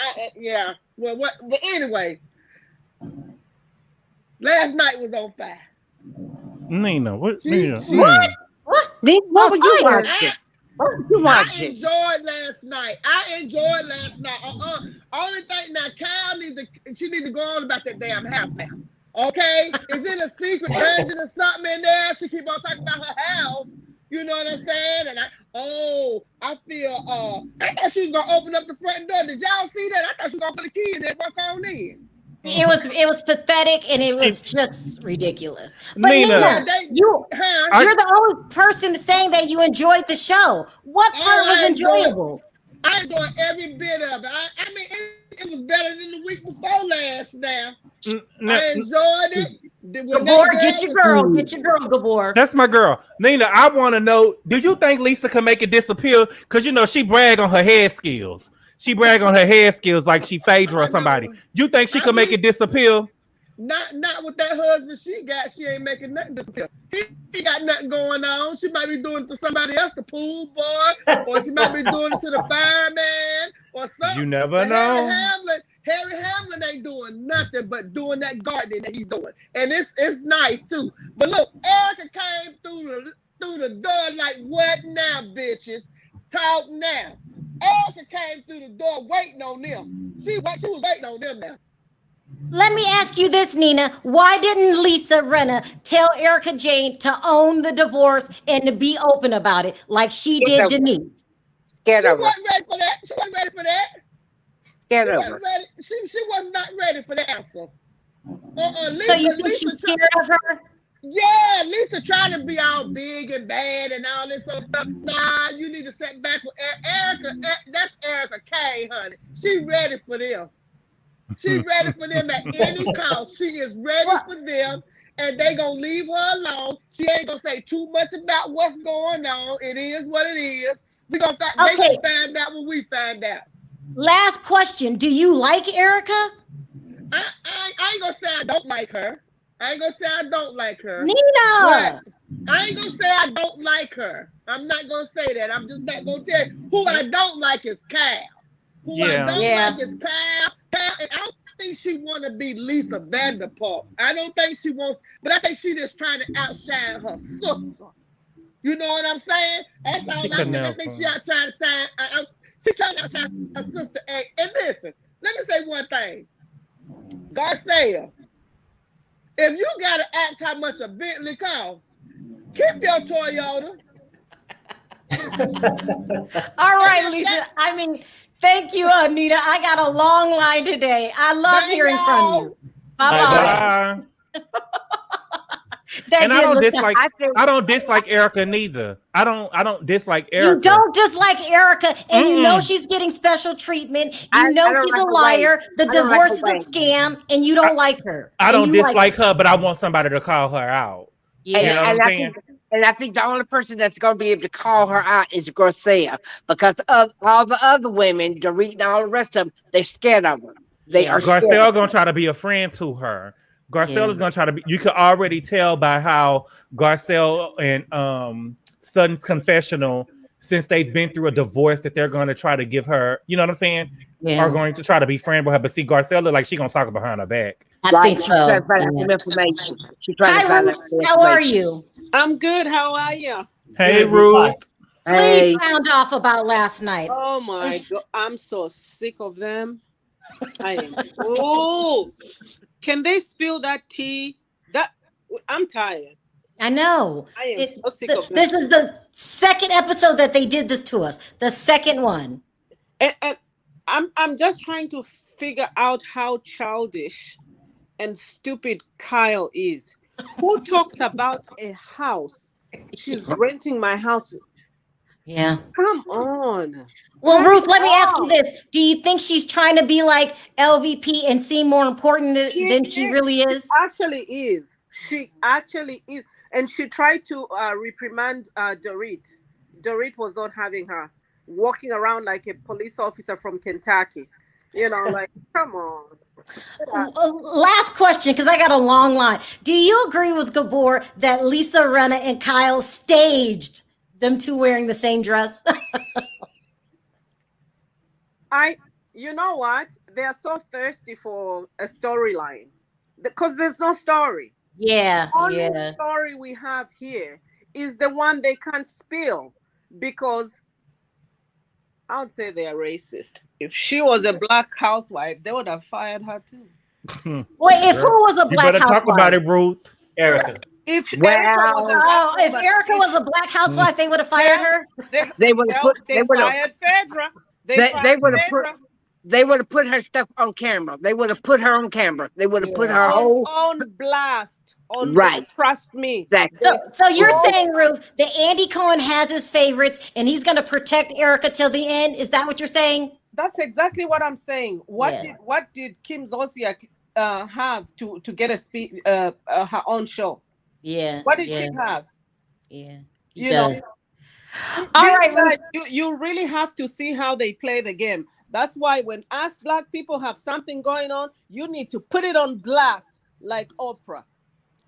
But anyway, last night was on fire. Nina, what? Nina, what? What were you watching? I enjoyed last night. Only thing now, Kyle needs to go on about that damn house now. Okay? Is it a secret dungeon or something in there? She keep on talking about her house. You know what I'm saying? And I feel I thought she was gonna open up the front door. Did y'all see that? I thought she was gonna put the key in there and walk on in. It was pathetic and it was just ridiculous. But Nina, you're the only person saying that you enjoyed the show. What part was enjoyable? I enjoyed every bit of it. I mean, it was better than the week before last now. I enjoyed it. Gabor, get your girl, Gabor. That's my girl. Nina, I want to know, do you think Lisa can make it disappear? Because, she brag on her head skills. She brag on her head skills like she Phaedra or somebody. You think she can make it disappear? Not with that husband she got. She ain't making nothing disappear. He got nothing going on. She might be doing it to somebody else, the pool boy, or she might be doing it to the fireman or something. You never know. Harry Hamlin ain't doing nothing but doing that gardening that he's doing. And it's nice too. But look, Erika came through the door like, what now, bitches? Talk now. Erika came through the door waiting on them. She was waiting on them now. Let me ask you this, Nina. Why didn't Lisa Rinna tell Erika Jane to own the divorce and to be open about it like she did Denise? She wasn't ready for that. She was not ready for the answer. So you think she's scared of her? Yeah, Lisa trying to be all big and bad and all this other stuff. Nah, you need to sit back with Erika. That's Erika K, honey. She ready for them. She ready for them at any cost. She is ready for them, and they gonna leave her alone. She ain't gonna say too much about what's going on. It is what it is. They gonna find out when we find out. Last question. Do you like Erika? I ain't gonna say I don't like her. Nina! I ain't gonna say I don't like her. I'm not gonna say that. I'm just not gonna tell you. Who I don't like is Cal. I don't like is Cal. And I don't think she want to be Lisa Vanderpump. I don't think she wants, but I think she just trying to outshine her sister. You know what I'm saying? That's all I think. I think she out trying to shine. She trying to outshine her sister. And listen, let me say one thing. Garcia, if you gotta ask how much a Bentley costs, keep your Toyota. All right, Lisa. I mean, thank you, Anita. I got a long line today. I love hearing from you. Bye-bye. And I don't dislike Erika neither. I don't dislike Erika. You don't dislike Erika, and you know she's getting special treatment. You know she's a liar. The divorce is a scam, and you don't like her. I don't dislike her, but I want somebody to call her out. Yeah. You know what I'm saying? And I think the only person that's going to be able to call her out is Garcia, because of all the other women, Dorit and all the rest of them, they're scared of her. Garcelle going to try to be a friend to her. Garcelle is going to try to be. You can already tell by how Garcelle and Sutton's confessional, since they've been through a divorce, that they're going to try to give her. You know what I'm saying? Are going to try to be friends with her. But see, Garcelle look like she's going to talk behind her back. I think so. Hi, Ruth. How are you? I'm good. How are you? Hey, Ruth. Please sound off about last night. Oh my God, I'm so sick of them. I am. Oh, can they spill that tea? I'm tired. I know. I am so sick of them. This is the second episode that they did this to us. The second one. And I'm just trying to figure out how childish and stupid Kyle is. Who talks about a house? She's renting my house. Yeah. Come on. Well, Ruth, let me ask you this. Do you think she's trying to be like LVP and seem more important than she really is? She actually is. She actually is. And she tried to reprimand Dorit. Dorit was not having her walking around like a police officer from Kentucky. You know, like, come on. Last question, because I got a long line. Do you agree with Gabor that Lisa Rinna and Kyle staged them two wearing the same dress? You know what? They're so thirsty for a storyline because there's no story. Yeah. The only story we have here is the one they can't spill because I would say they're racist. If she was a black housewife, they would have fired her too. Wait, if who was a black housewife? Talk about it, Ruth. Erika. If Erika was a black housewife, they would have fired her. They would have fired Phaedra. They would have put her stuff on camera. They would have put her on camera. They would have put her on blast. Right. Trust me. Exactly. So you're saying, Ruth, that Andy Cohen has his favorites and he's going to protect Erika till the end? Is that what you're saying? That's exactly what I'm saying. What did Kim Zolciak have to get her own show? Yeah. What did she have? Yeah. You know. All right. You really have to see how they play the game. That's why when us black people have something going on, you need to put it on blast like Oprah.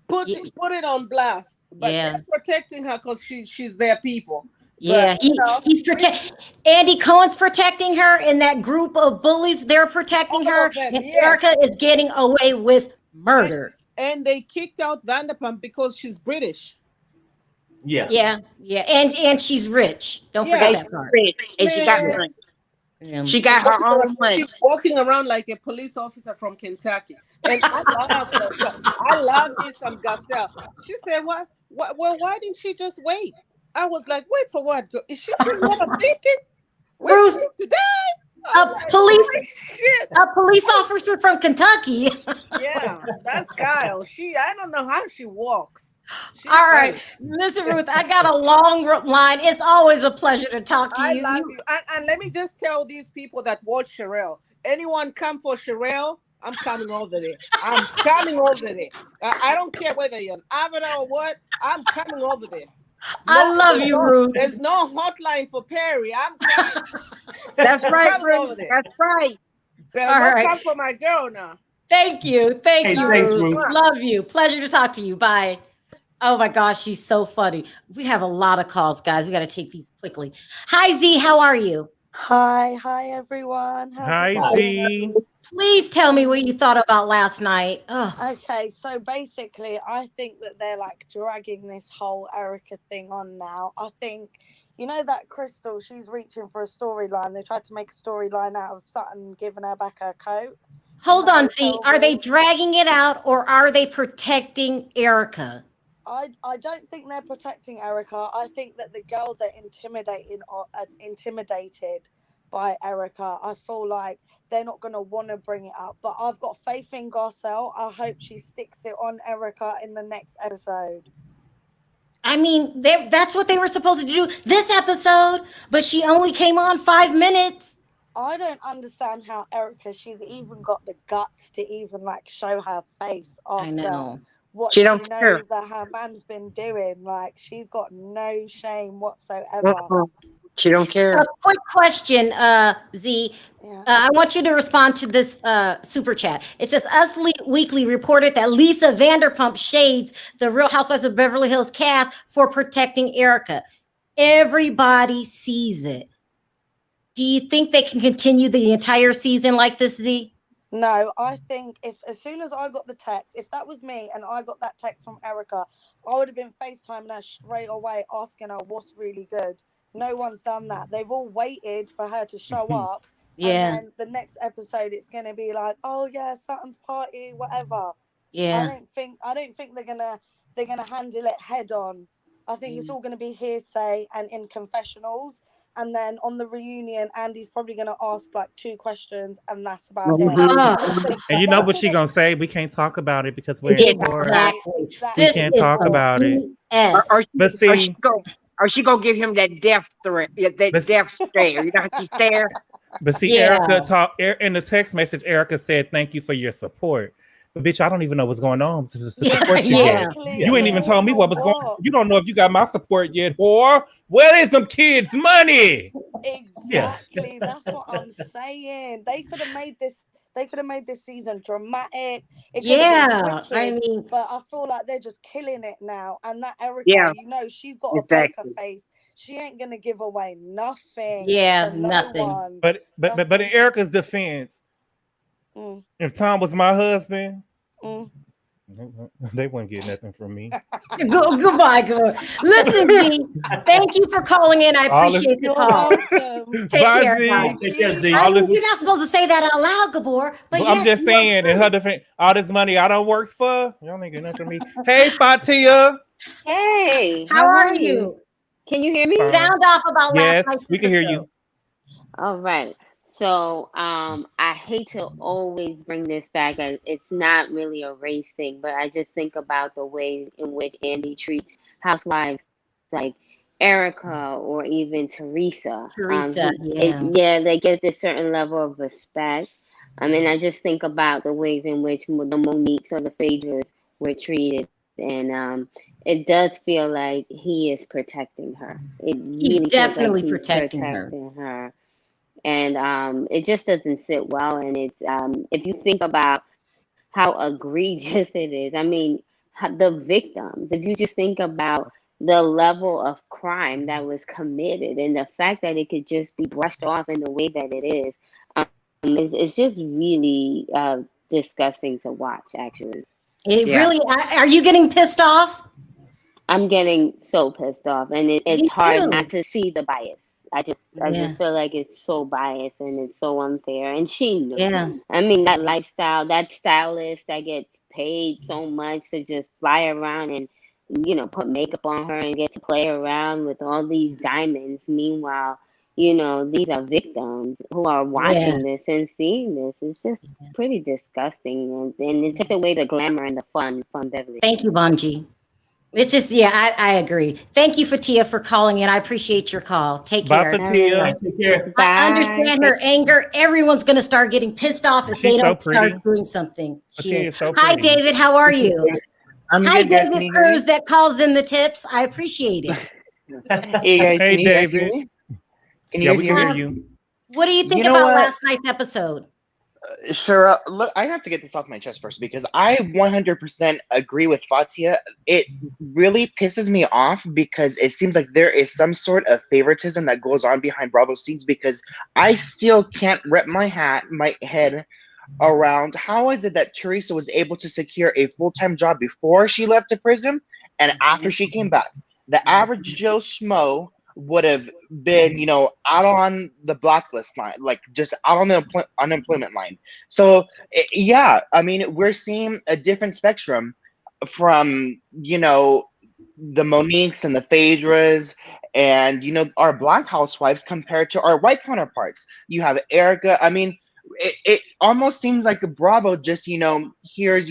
Put it on blast. But they're protecting her because she's their people. Yeah, but, he's protecting. Andy Cohen's protecting her, and that group of bullies, they're protecting her. And Erika is getting away with murder. And they kicked out Vanderpump because she's British. Yeah. And she's rich. Don't forget that part. And she got money. She got her own money. She's walking around like a police officer from Kentucky. And I love me some Garcelle. She said, "What? Well, why didn't she just wait?" I was like, "Wait for what? Is she thinking what I'm thinking?" Ruth, today. A police officer from Kentucky. Yeah, that's Kyle. I don't know how she walks. All right. Listen, Ruth, I got a long line. It's always a pleasure to talk to you. I love you. And let me just tell these people that watch Sharrell, anyone come for Sharrell, I'm coming over there. I'm coming over there. I don't care whether you're an avatar or what, I'm coming over there. I love you, Ruth. There's no hotline for Perry. I'm coming. That's right, Ruth. That's right. Better come for my girl now. Thank you. Thank you. Thanks, Ruth. Love you. Pleasure to talk to you. Bye. Oh my gosh, she's so funny. We have a lot of calls, guys. We got to take these quickly. Hi, Z. How are you? Hi everyone. Hi, Z. Please tell me what you thought about last night. Okay, so basically, I think that they're like dragging this whole Erika thing on now. I think, you know, that Crystal, she's reaching for a storyline. They tried to make a storyline out of Sutton giving her back her coat. Hold on, Z. Are they dragging it out or are they protecting Erika? I don't think they're protecting Erika. I think that the girls are intimidated by Erika. I feel like they're not going to want to bring it up, but I've got faith in Garcelle. I hope she sticks it on Erika in the next episode. I mean, that's what they were supposed to do this episode, but she only came on 5 minutes. I don't understand how Erika, she's even got the guts to even like show her face after what she knows that her man's been doing. Like, she's got no shame whatsoever. She don't care. A quick question, Z. I want you to respond to this super chat. It says, Us Weekly reported that Lisa Vanderpump shades the Real Housewives of Beverly Hills cast for protecting Erika. Everybody sees it. Do you think they can continue the entire season like this, Z? No, I think as soon as I got the text, if that was me and I got that text from Erika, I would have been FaceTiming her straight away, asking her what's really good. No one's done that. They've all waited for her to show up. Yeah. And then the next episode, it's going to be like, oh yeah, Sutton's party, whatever. Yeah. I don't think they're gonna handle it head on. I think it's all going to be hearsay and in confessionals. And then on the reunion, Andy's probably going to ask like 2 questions, and that's about it. And you know what she's going to say? We can't talk about it because we're exactly. We can't talk about it. But see, or she gonna give him that death threat, that death stare. You know how she stare. But see, Erika in the text message. Erika said, "Thank you for your support." But bitch, I don't even know what's going on to support you yet. You ain't even told me what was going on. You don't know if you got my support yet, whore. Where is some kids' money? Exactly. That's what I'm saying. They could have made this season dramatic. I mean, but I feel like they're just killing it now. And that Erika, she's got a poker face. She ain't gonna give away nothing. Nothing. But in Erika's defense, if Tom was my husband, they wouldn't get nothing from me. Goodbye, girl. Listen, Z, thank you for calling in. I appreciate the call. Take care, Z. You're not supposed to say that out loud, Gabor. But I'm just saying, in her defense, all this money I don't work for, y'all ain't get nothing from me. Hey, Fatia. Hey, how are you? Can you hear me? Sound off about last night. Yes, we can hear you. All right. So I hate to always bring this back. It's not really a race thing, but I just think about the way in which Andy treats housewives like Erika or even Teresa. They get this certain level of respect. I mean, I just think about the ways in which the Moniques or the Phaedras were treated. And it does feel like he is protecting her. He's definitely protecting her. And it just doesn't sit well. And it's if you think about how egregious it is, I mean, the victims, if you just think about the level of crime that was committed and the fact that it could just be brushed off in the way that it is, it's just really disgusting to watch, actually. Really, are you getting pissed off? I'm getting so pissed off, and it's hard not to see the bias. I just feel like it's so biased and it's so unfair. And she knew. Yeah. I mean, that lifestyle, that stylist that gets paid so much to just fly around and, put makeup on her and get to play around with all these diamonds. Meanwhile, these are victims who are watching this and seeing this. It's just pretty disgusting. And it took away the glamour and the fun from Beverly. Thank you, Bonji. It's just, I agree. Thank you, Fatia, for calling in. I appreciate your call. Take care. Bye, Fatia. Take care. I understand her anger. Everyone's going to start getting pissed off if they don't start doing something. Hi, David. How are you? Hi, David Cruz that calls in the tips. I appreciate it. Hey, guys. Hey, David. Can you guys we can hear you. What do you think about last night's episode? Sure. Look, I have to get this off my chest first because I 100% agree with Fatia. It really pisses me off because it seems like there is some sort of favoritism that goes on behind Bravo scenes because I still can't wrap my head around how is it that Teresa was able to secure a full-time job before she left the prison and after she came back. The average Joe Schmo would have been, out on the blacklist line, like just out on the unemployment line. So, I mean, we're seeing a different spectrum from, the Moniques and the Phaedras and our Black housewives compared to our white counterparts. You have Erika. I mean, it almost seems like Bravo just hears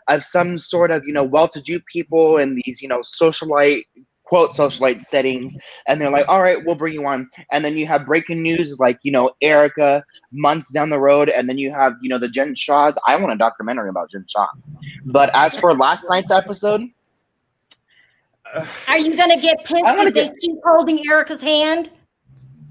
of some sort of well-to-do people in these socialite, quote socialite settings, and they're like, all right, we'll bring you on. And then you have breaking news like Erika months down the road, and then you have the Jen Shaws. I want a documentary about Jen Shaw. But as for last night's episode, are you gonna get pissed if they keep holding Erika's hand?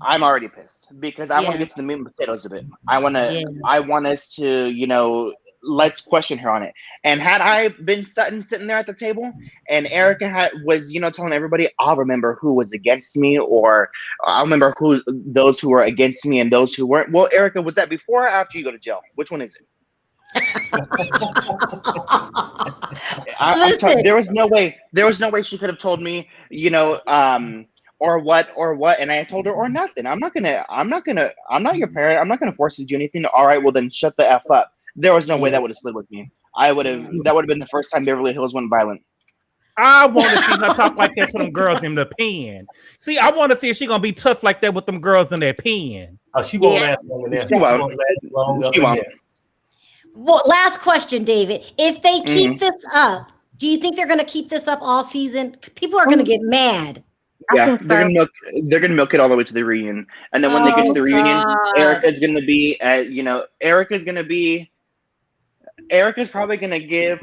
I'm already pissed because I want to get to the meat and potatoes of it. I want us to, let's question her on it. And had I been sitting there at the table and Erika was telling everybody, I'll remember who was against me, or I'll remember those who were against me and those who weren't. Well, Erika, was that before or after you go to jail? Which one is it? There was no way she could have told me, or what, and I told her, or nothing. I'm not your parent. I'm not gonna force you to do anything. All right, well then shut the F up. There was no way that would have slid with me. That would have been the first time Beverly Hills went violent. I want to see her talk like that to them girls in the pen. See, I want to see if she's gonna be tough like that with them girls in their pen. Oh, she won't last long enough. She won't. Well, last question, David. If they keep this up, do you think they're going to keep this up all season? People are going to get mad. Yeah, they're gonna milk it all the way to the reunion, and then when they get to the reunion, Erika's probably gonna give,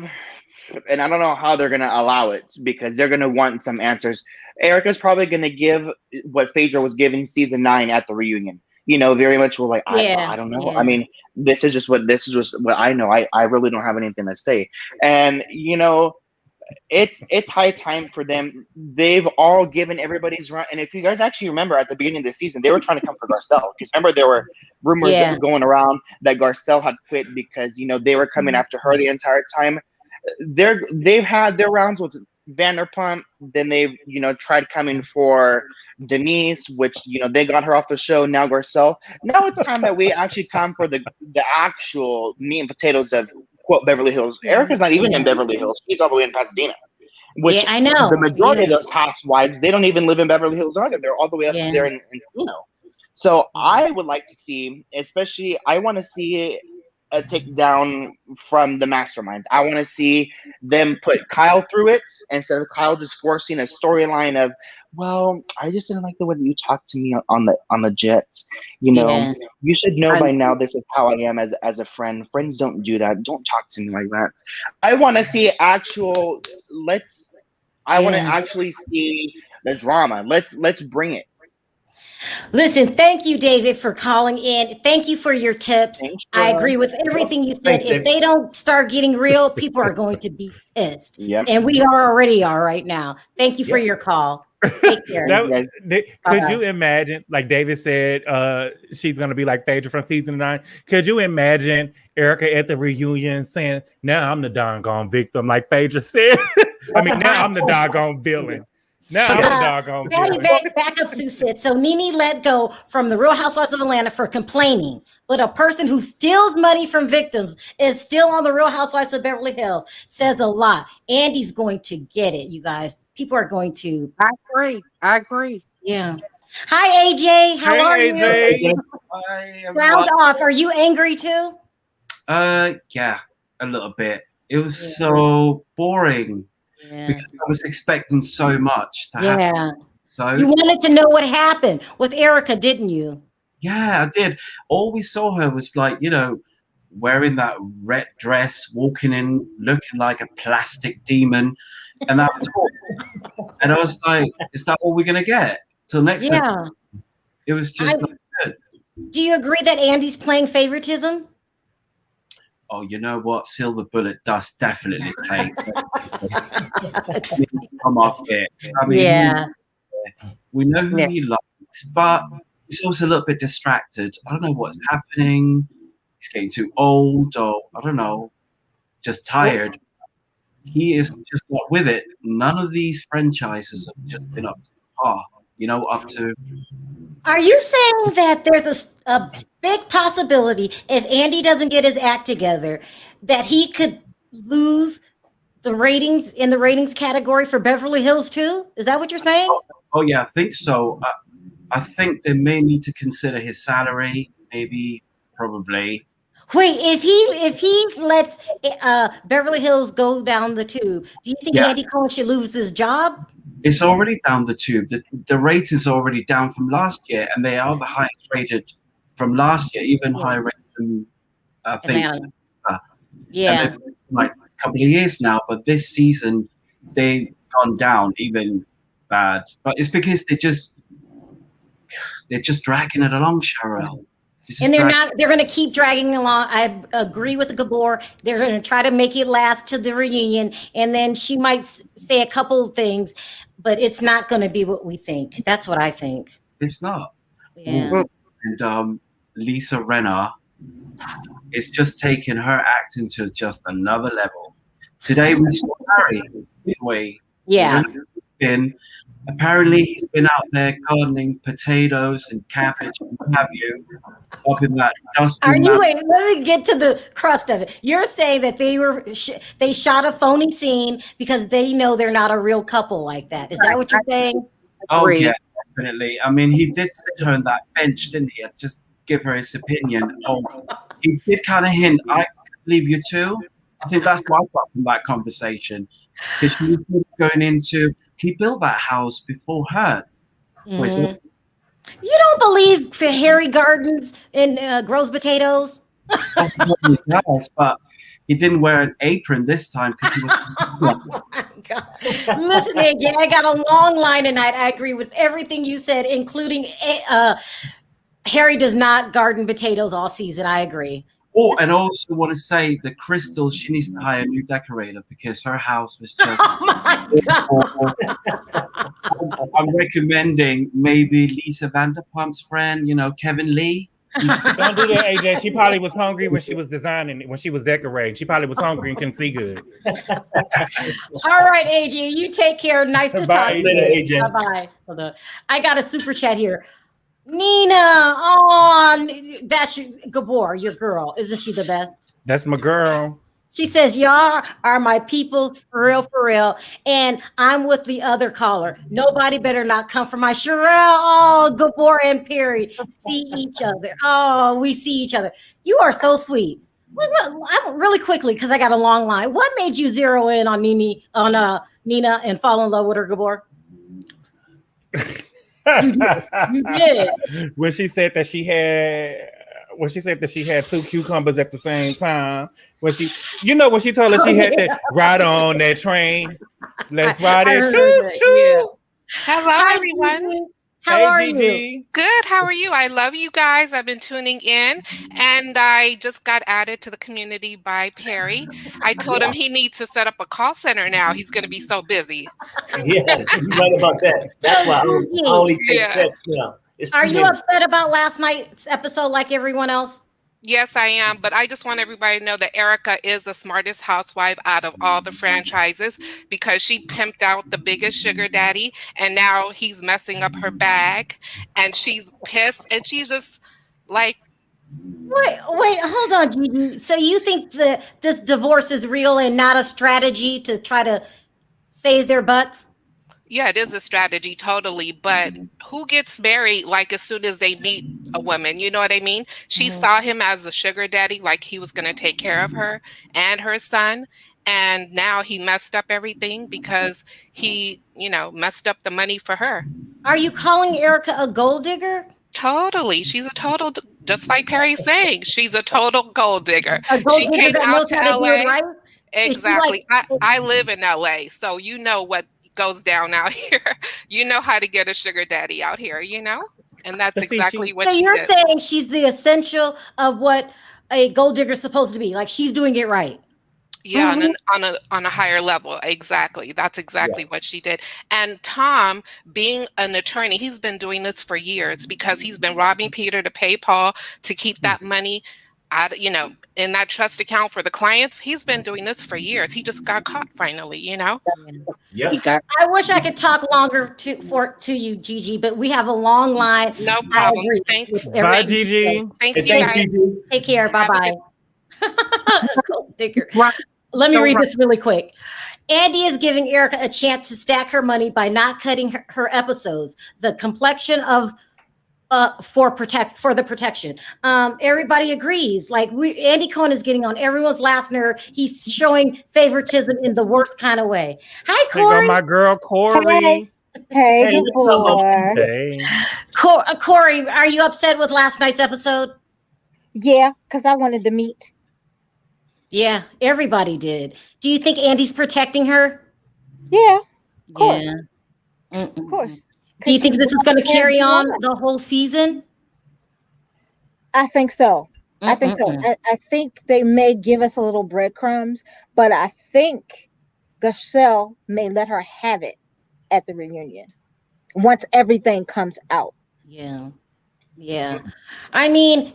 and I don't know how they're gonna allow it because they're gonna want some answers. Erika's probably gonna give what Phaedra was giving season 9 at the reunion. Very much like I don't know. Yeah. I mean, this is just what I know. I really don't have anything to say, and it's high time for them. They've all given everybody's run. And if you guys actually remember at the beginning of the season, they were trying to come for Garcelle. Because remember, there were rumors that were going around that Garcelle had quit because, they were coming after her the entire time. They've had their rounds with Vanderpump. Then they've, tried coming for Denise, which, they got her off the show. Now Garcelle. Now it's time that we actually come for the actual meat and potatoes of quote Beverly Hills. Erika's not even in Beverly Hills. She's all the way in Pasadena. Which I know. The majority of those housewives, they don't even live in Beverly Hills either. They're all the way up there in Plano. So I would like to see, I want to see a takedown from the masterminds. I want to see them put Kyle through it instead of Kyle just forcing a storyline of, well, I just didn't like the way that you talked to me on the jet. You should know by now this is how I am as a friend. Friends don't do that. Don't talk to me like that. I want to see actual. I want to actually see the drama. Let's bring it. Listen, thank you, David, for calling in. Thank you for your tips. I agree with everything you said. If they don't start getting real, people are going to be pissed. And we already are right now. Thank you for your call. Take care. Could you imagine, like David said, she's going to be like Phaedra from season 9. Could you imagine Erika at the reunion saying, now I'm the doggone victim, like Phaedra said? I mean, now I'm the doggone villain. Now I'm the doggone villain. Back up, Sue said. So Nene let go from the Real Housewives of Atlanta for complaining. But a person who steals money from victims is still on the Real Housewives of Beverly Hills. Says a lot. Andy's going to get it, you guys. People are going to. I agree. Yeah. Hi, AJ. How are AJ. you? Round off. Are you angry too? Yeah, a little bit. It was so boring because I was expecting so much to happen. So you wanted to know what happened with Erika, didn't you? Yeah, I did. All we saw her was like, wearing that red dress, walking in, looking like a plastic demon. And that was all. And I was like, is that all we're going to get till next time? It was just not good. Do you agree that Andy's playing favoritism? Oh, you know what? Silver Bullet does definitely play. Come off it. I mean, we know who he likes, but he's also a little bit distracted. I don't know what's happening. He's getting too old, or I don't know, just tired. He is just not with it. None of these franchises have just been up to par, up to. Are you saying that there's a big possibility if Andy doesn't get his act together that he could lose the ratings in the ratings category for Beverly Hills too? Is that what you're saying? Oh yeah, I think so. I think they may need to consider his salary, maybe, probably. Wait, if he lets Beverly Hills go down the tube, do you think Yeah. Andy Cohen should lose his job? It's already down the tube. The ratings are already down from last year, and they are the highest rated from last year, even higher rated than I think. Yeah. And like a couple of years now, but this season they've gone down even bad. But it's because they're just dragging it along, Sharrell. And they're going to keep dragging along. I agree with Gabor. They're going to try to make it last to the reunion. And then she might say a couple of things, but it's not going to be what we think. That's what I think. It's not. Yeah. And Lisa Rinna is just taking her acting to just another level. Today we saw Harry, didn't we? Yeah. Apparently he's been out there gardening potatoes and cabbage and what have you, up in that dusty. Wait, let me get to the crust of it. You're saying that they shot a phony scene because they know they're not a real couple like that. Is that what you're saying? Oh yeah, definitely. I mean, he did sit her on that bench, didn't he? Just give her his opinion. Oh, he did kind of hint, I leave you too. I think that's what I got from that conversation. Because she was going into, he built that house before her. Mm-hmm. You don't believe Harry gardens and grows potatoes? Oh, he does, but he didn't wear an apron this time because he was. Oh my God. Listen, AJ, I got a long line tonight. I agree with everything you said, including Harry does not garden potatoes all season. I agree. Oh, and I also want to say that Crystal, she needs to hire a new decorator because her house was just. Oh my God. I'm recommending maybe Lisa Vanderpump's friend, Kevin Lee. Don't do that, AJ. She probably was hungry when she was designing, when she was decorating. She probably was hungry and couldn't see good. All right, AJ, you take care. Nice to talk to you. AJ. Bye-bye. Hold on. I got a super chat here. Nina, that's Gabor, your girl. Isn't she the best? That's my girl. She says, y'all are my people for real. And I'm with the other caller. Nobody better not come for my Sharrell. Oh, Gabor and Perry see each other. Oh, we see each other. You are so sweet. I'm really quickly, because I got a long line. What made you zero in on Nina and fall in love with her, Gabor? You did. When she said that she had two cucumbers at the same time. When she told us she had to ride on that train. Let's ride it. Choo, choo. Yeah. Hello, everyone. How are you? Good. How are you? I love you guys. I've been tuning in, and I just got added to the community by Perry. I told him he needs to set up a call center now. He's going to be so busy. Yeah, you're right about that. That's why I only take text now. Are you upset about last night's episode like everyone else? Yes, I am. But I just want everybody to know that Erika is the smartest housewife out of all the franchises because she pimped out the biggest sugar daddy and now he's messing up her bag and she's pissed and she's just like. Wait, hold on, Gigi. So you think this divorce is real and not a strategy to try to save their butts? Yeah, it is a strategy, totally. But who gets married like as soon as they meet a woman? You know what I mean? She saw him as a sugar daddy, like he was going to take care of her and her son. And now he messed up everything because he, messed up the money for her. Are you calling Erika a gold digger? Totally. She's a total, just like Perry's saying, she's a total gold digger. She came out to LA. Right? Exactly. I live in LA, so you know what goes down out here. You know how to get a sugar daddy out here, and that's exactly what she did. So you're saying she's the essential of what a gold digger is supposed to be, like she's doing it right. Yeah, on a higher level. Exactly. That's exactly what she did. And Tom, being an attorney, he's been doing this for years because he's been robbing Peter to pay Paul to keep that money in that trust account for the clients. He's been doing this for years. He just got caught finally, Yeah. I wish I could talk longer to you, Gigi, but we have a long line. No problem. Thanks. Bye, Gigi. Thanks, you guys. Gigi. Take care. Bye-bye. Gold digger. Let me read this really quick. Andy is giving Erika a chance to stack her money by not cutting her episodes. The complexion of for the protection. Everybody agrees. Like Andy Cohen is getting on everyone's last nerve. He's showing favoritism in the worst kind of way. Hi, Corey. There go my girl Corey. Hey, good boy. Hey. Corey, are you upset with last night's episode? Yeah, because I wanted to meet. Yeah, everybody did. Do you think Andy's protecting her? Yeah, of course. Yeah. Of course. Do you think this is going to carry on the whole season? I think so. I think so. I think they may give us a little breadcrumbs, but I think Garcelle may let her have it at the reunion once everything comes out. Yeah. Yeah. I mean,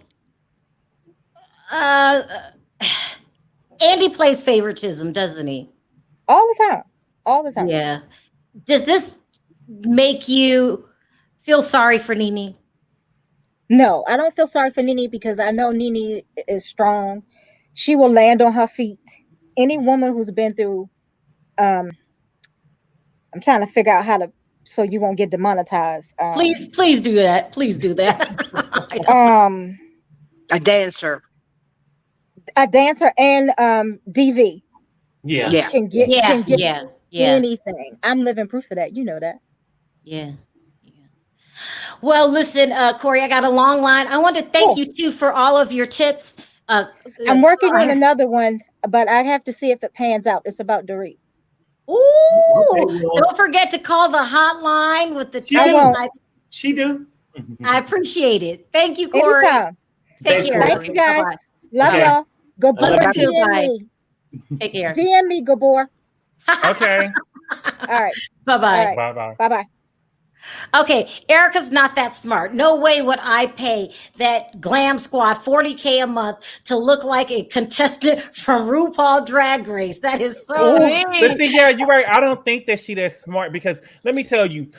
Andy plays favoritism, doesn't he? All the time. All the time. Yeah. Does this make you feel sorry for Nene? No, I don't feel sorry for Nene because I know Nene is strong. She will land on her feet. Any woman who's been through, I'm trying to figure out how to, so you won't get demonetized. Please do that. Please do that. A dancer and DV. Yeah. Can get yeah. anything. I'm living proof of that. You know that. Yeah. Well, listen, Corey, I got a long line. I want to thank you too for all of your tips. I'm working on another one, but I have to see if it pans out. It's about Dorit. Ooh, don't forget to call the hotline with the tips. She do. I appreciate it. Thank you, Corey. Anytime. Take care. Thank you, guys. Bye-bye. Love y'all. Gabor, DM Bye. me. Take care. DM me, Gabor. Okay. All right. Bye-bye. Right. Bye-bye. Bye-bye. Okay, Erika's not that smart. No way would I pay that glam squad $40K a month to look like a contestant from RuPaul Drag Race. That is so mean. But see, yeah, you're right. I don't think that she that smart because let me tell you,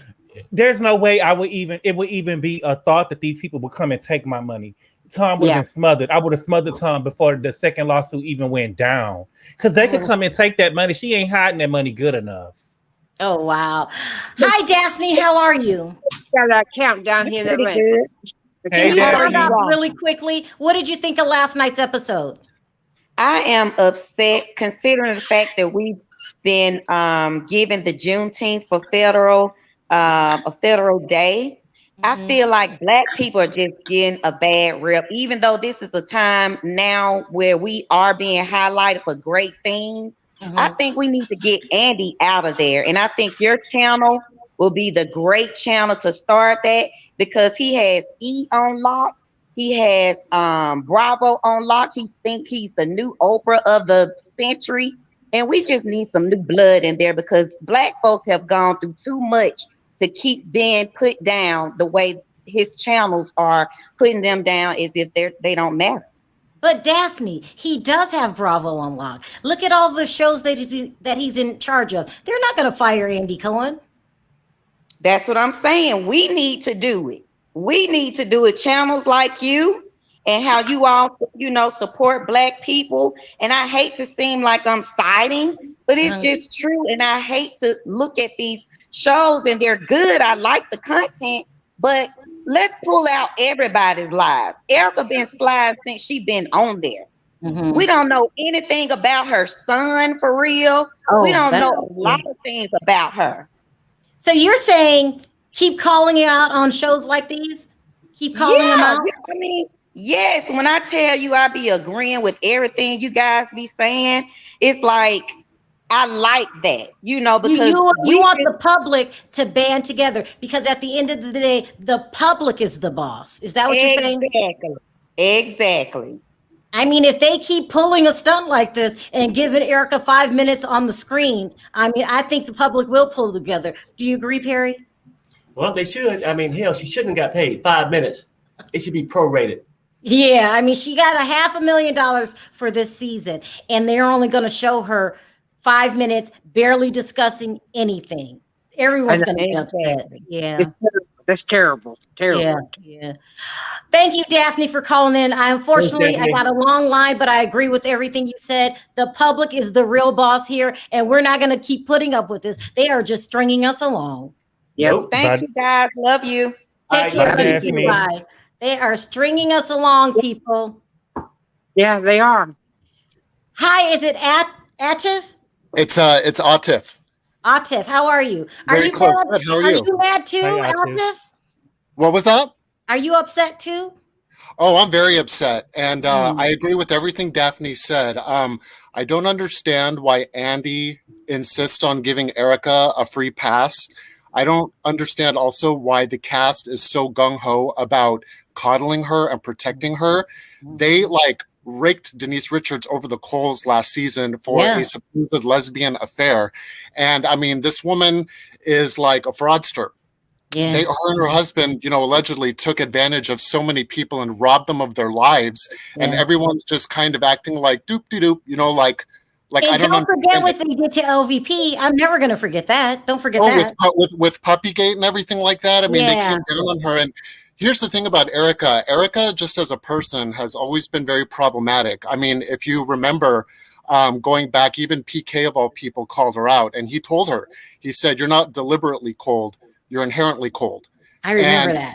there's no way it would even be a thought that these people would come and take my money. Tom would have been smothered. I would have smothered Tom before the second lawsuit even went down. Because they could come and take that money. She ain't hiding that money good enough. Oh, wow. Hi, Daphne. How are you? Got a countdown here. Pretty good. Can you start off really quickly? What did you think of last night's episode? I am upset considering the fact that we've been given the Juneteenth for a federal day. I feel like Black people are just getting a bad rep, even though this is a time now where we are being highlighted for great things. I think we need to get Andy out of there. And I think your channel will be the great channel to start that because he has E on lock. He has Bravo on lock. He thinks he's the new Oprah of the century. And we just need some new blood in there because Black folks have gone through too much to keep being put down the way his channels are putting them down as if they don't matter. But Daphne, he does have Bravo on lock. Look at all the shows that he's in charge of. They're not going to fire Andy Cohen. That's what I'm saying. We need to do it. We need to do it. Channels like you and how you all, support Black people. And I hate to seem like I'm siding, but it's just true. And I hate to look at these shows and they're good. I like the content, but let's pull out everybody's lives. Erika been sliding since she been on there. We don't know anything about her son for real. We don't know a lot of things about her. So you're saying keep calling you out on shows like these? Keep calling them out? I mean, yes. When I tell you I be agreeing with everything you guys be saying, it's like I like that, because you want the public to band together because at the end of the day, the public is the boss. Is that what you're saying? Exactly. I mean, if they keep pulling a stunt like this and giving Erika 5 minutes on the screen, I mean, I think the public will pull together. Do you agree, Perry? Well, they should. I mean, hell, she shouldn't have got paid 5 minutes. It should be prorated. Yeah, I mean, she got $500,000 for this season, and they're only going to show her 5 minutes, barely discussing anything. Everyone's going to be upset. Yeah. That's terrible. Terrible. Yeah. Thank you, Daphne, for calling in. I got a long line, but I agree with everything you said. The public is the real boss here, and we're not going to keep putting up with this. They are just stringing us along. Yep. Thank you, guys. Love you. Take care. Bye. They are stringing us along, people. Yeah, they are. Hi, is it Atif? It's Atif. Atif, how are you? Very close. Good. How are you? Are you mad too, Atif? What was that? Are you upset too? Oh, I'm very upset. And I agree with everything Daphne said. I don't understand why Andy insists on giving Erika a free pass. I don't understand also why the cast is so gung-ho about coddling her and protecting her. They raked Denise Richards over the coals last season for a supposed lesbian affair. And I mean, this woman is like a fraudster. Yeah. Her and her husband, allegedly took advantage of so many people and robbed them of their lives. Yeah. And everyone's just kind of acting like doop-de-doop, like I don't forget what they did to LVP. I'm never going to forget that. Don't forget that. With Puppygate and everything like that. I mean, they came down on her. And here's the thing about Erika. Erika, just as a person, has always been very problematic. I mean, if you remember, going back, even PK of all people called her out, and he told her, he said, "You're not deliberately cold. You're inherently cold." I remember that.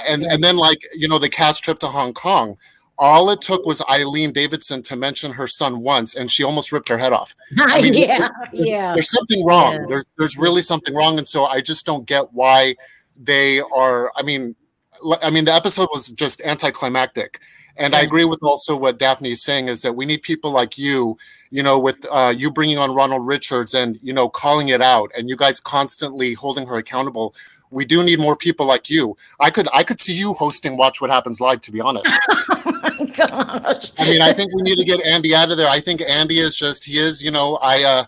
And then the cast trip to Hong Kong. All it took was Eileen Davidson to mention her son once, and she almost ripped her head off. I mean, there's something wrong. Yeah. There's really something wrong, and so I just don't get why they are. I mean, the episode was just anticlimactic, and I agree with also what Daphne is saying is that we need people like you, with you bringing on Ronald Richards and calling it out, and you guys constantly holding her accountable. We do need more people like you. I could see you hosting Watch What Happens Live, to be honest. Oh my gosh. I mean, I think we need to get Andy out of there. I think Andy is just, I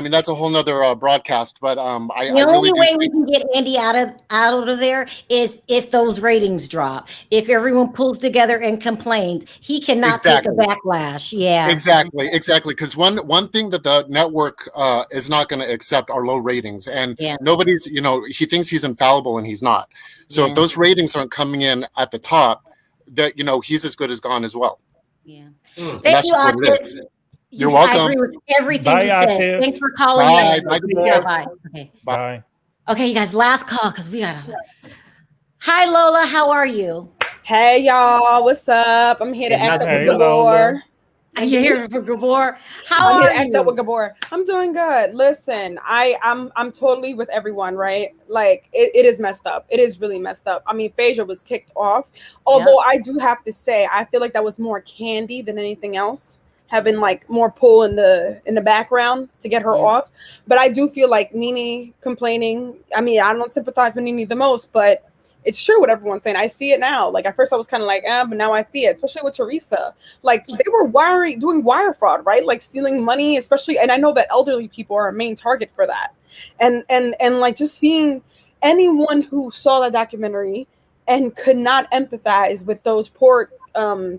mean, that's a whole nother broadcast, but the only way we can get Andy out of there is if those ratings drop. If everyone pulls together and complains, he cannot take a backlash. Yeah, exactly. Because one thing that the network is not going to accept are low ratings, and nobody's, he thinks he's infallible and he's not. So if those ratings aren't coming in at the top, that he's as good as gone as well. Yeah. Thank you, Atif. You're welcome. I agree with everything Bye, you said. Atif. Thanks for calling Bye. in. Bye. Okay. Bye. Okay, you guys, last call because we got to. Hi, Lola. How are you? Hey, y'all. What's up? I'm here to act up with Gabor. Are you here for Gabor? How are you? Act up with Gabor. I'm doing good. Listen, I'm totally with everyone, right? Like it is messed up. It is really messed up. I mean, Phaedra was kicked off. Although I do have to say, I feel like that was more Candy than anything else. Having more pull in the background to get her off. But I do feel like Nene complaining. I mean, I don't sympathize with Nene the most, but it's true what everyone's saying. I see it now. Like at first I was kind of like, but now I see it, especially with Teresa. Like they were doing wire fraud, right? Like stealing money, especially. And I know that elderly people are a main target for that. And like just seeing anyone who saw that documentary and could not empathize with those poor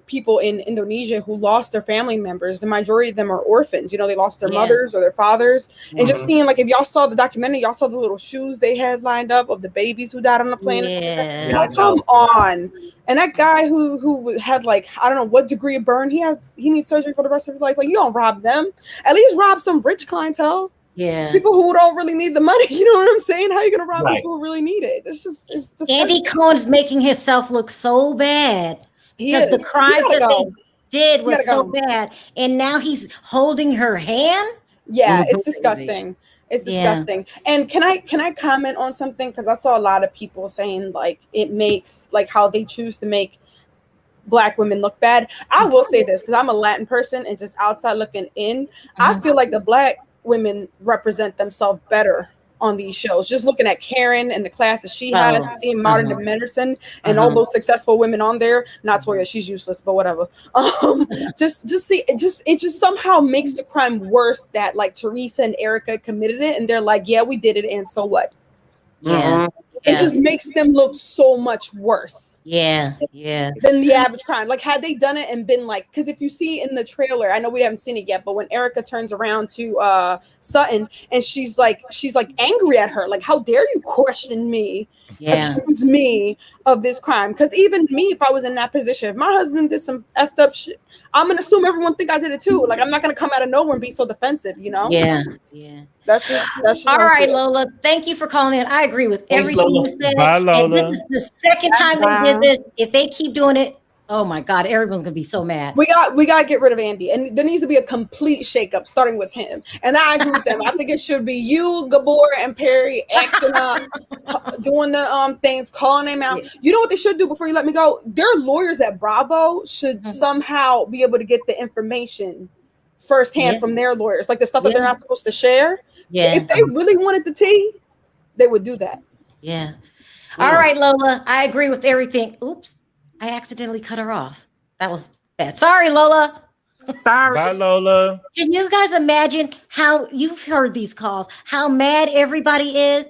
people in Indonesia who lost their family members. The majority of them are orphans. They lost their mothers or their fathers. And just seeing, if y'all saw the documentary, y'all saw the little shoes they had lined up of the babies who died on the plane. Come on. And that guy who had I don't know what degree of burn he needs surgery for the rest of his life. You don't rob them. At least rob some rich clientele. Yeah. People who don't really need the money. You know what I'm saying? How are you gonna rob people who really need it? It's disgusting. Andy Cohen's making himself look so bad. Because the crimes that they did was so bad, and now he's holding her hand. Yeah, it's disgusting. It's disgusting. And can I comment on something? Because I saw a lot of people saying it makes how they choose to make Black women look bad. I will say this because I'm a Latin person and just outside looking in, I feel like the Black women represent themselves better on these shows. Just looking at Karen and the classes she has, seeing Martin de Menderson and all those successful women on there. Not Toya, she's useless, but whatever. It just somehow makes the crime worse that Teresa and Erika committed it, and they're like, yeah, we did it, and so what? Yeah. it just makes them look so much worse. Yeah. Than the average crime. Like, had they done it and been like, because if you see in the trailer, I know we haven't seen it yet, but when Erika turns around to Sutton and she's like angry at her, like, how dare you question me, accuse me of this crime? Because even me, if I was in that position, if my husband did some effed up shit, I'm gonna assume everyone think I did it too. Like, I'm not gonna come out of nowhere and be so defensive, you know? Yeah. That's just all right, Lola. Thank you for calling in. I agree with everything you said. Bye, Lola. And this is the second time they did this. If they keep doing it, oh my God, everyone's gonna be so mad. We got to get rid of Andy, and there needs to be a complete shakeup, starting with him. And I agree with them. I think it should be you, Gabor, and Perry acting up, doing the things, calling them out. You know what they should do before you let me go? Their lawyers at Bravo should somehow be able to get the information firsthand from their lawyers, like the stuff that they're not supposed to share. If they really wanted the tea, they would do that. All right, Lola. I agree with everything. Oops, I accidentally cut her off. That was bad. Sorry, Lola. Sorry. Bye, Lola. Can you guys imagine how you've heard these calls, how mad everybody is?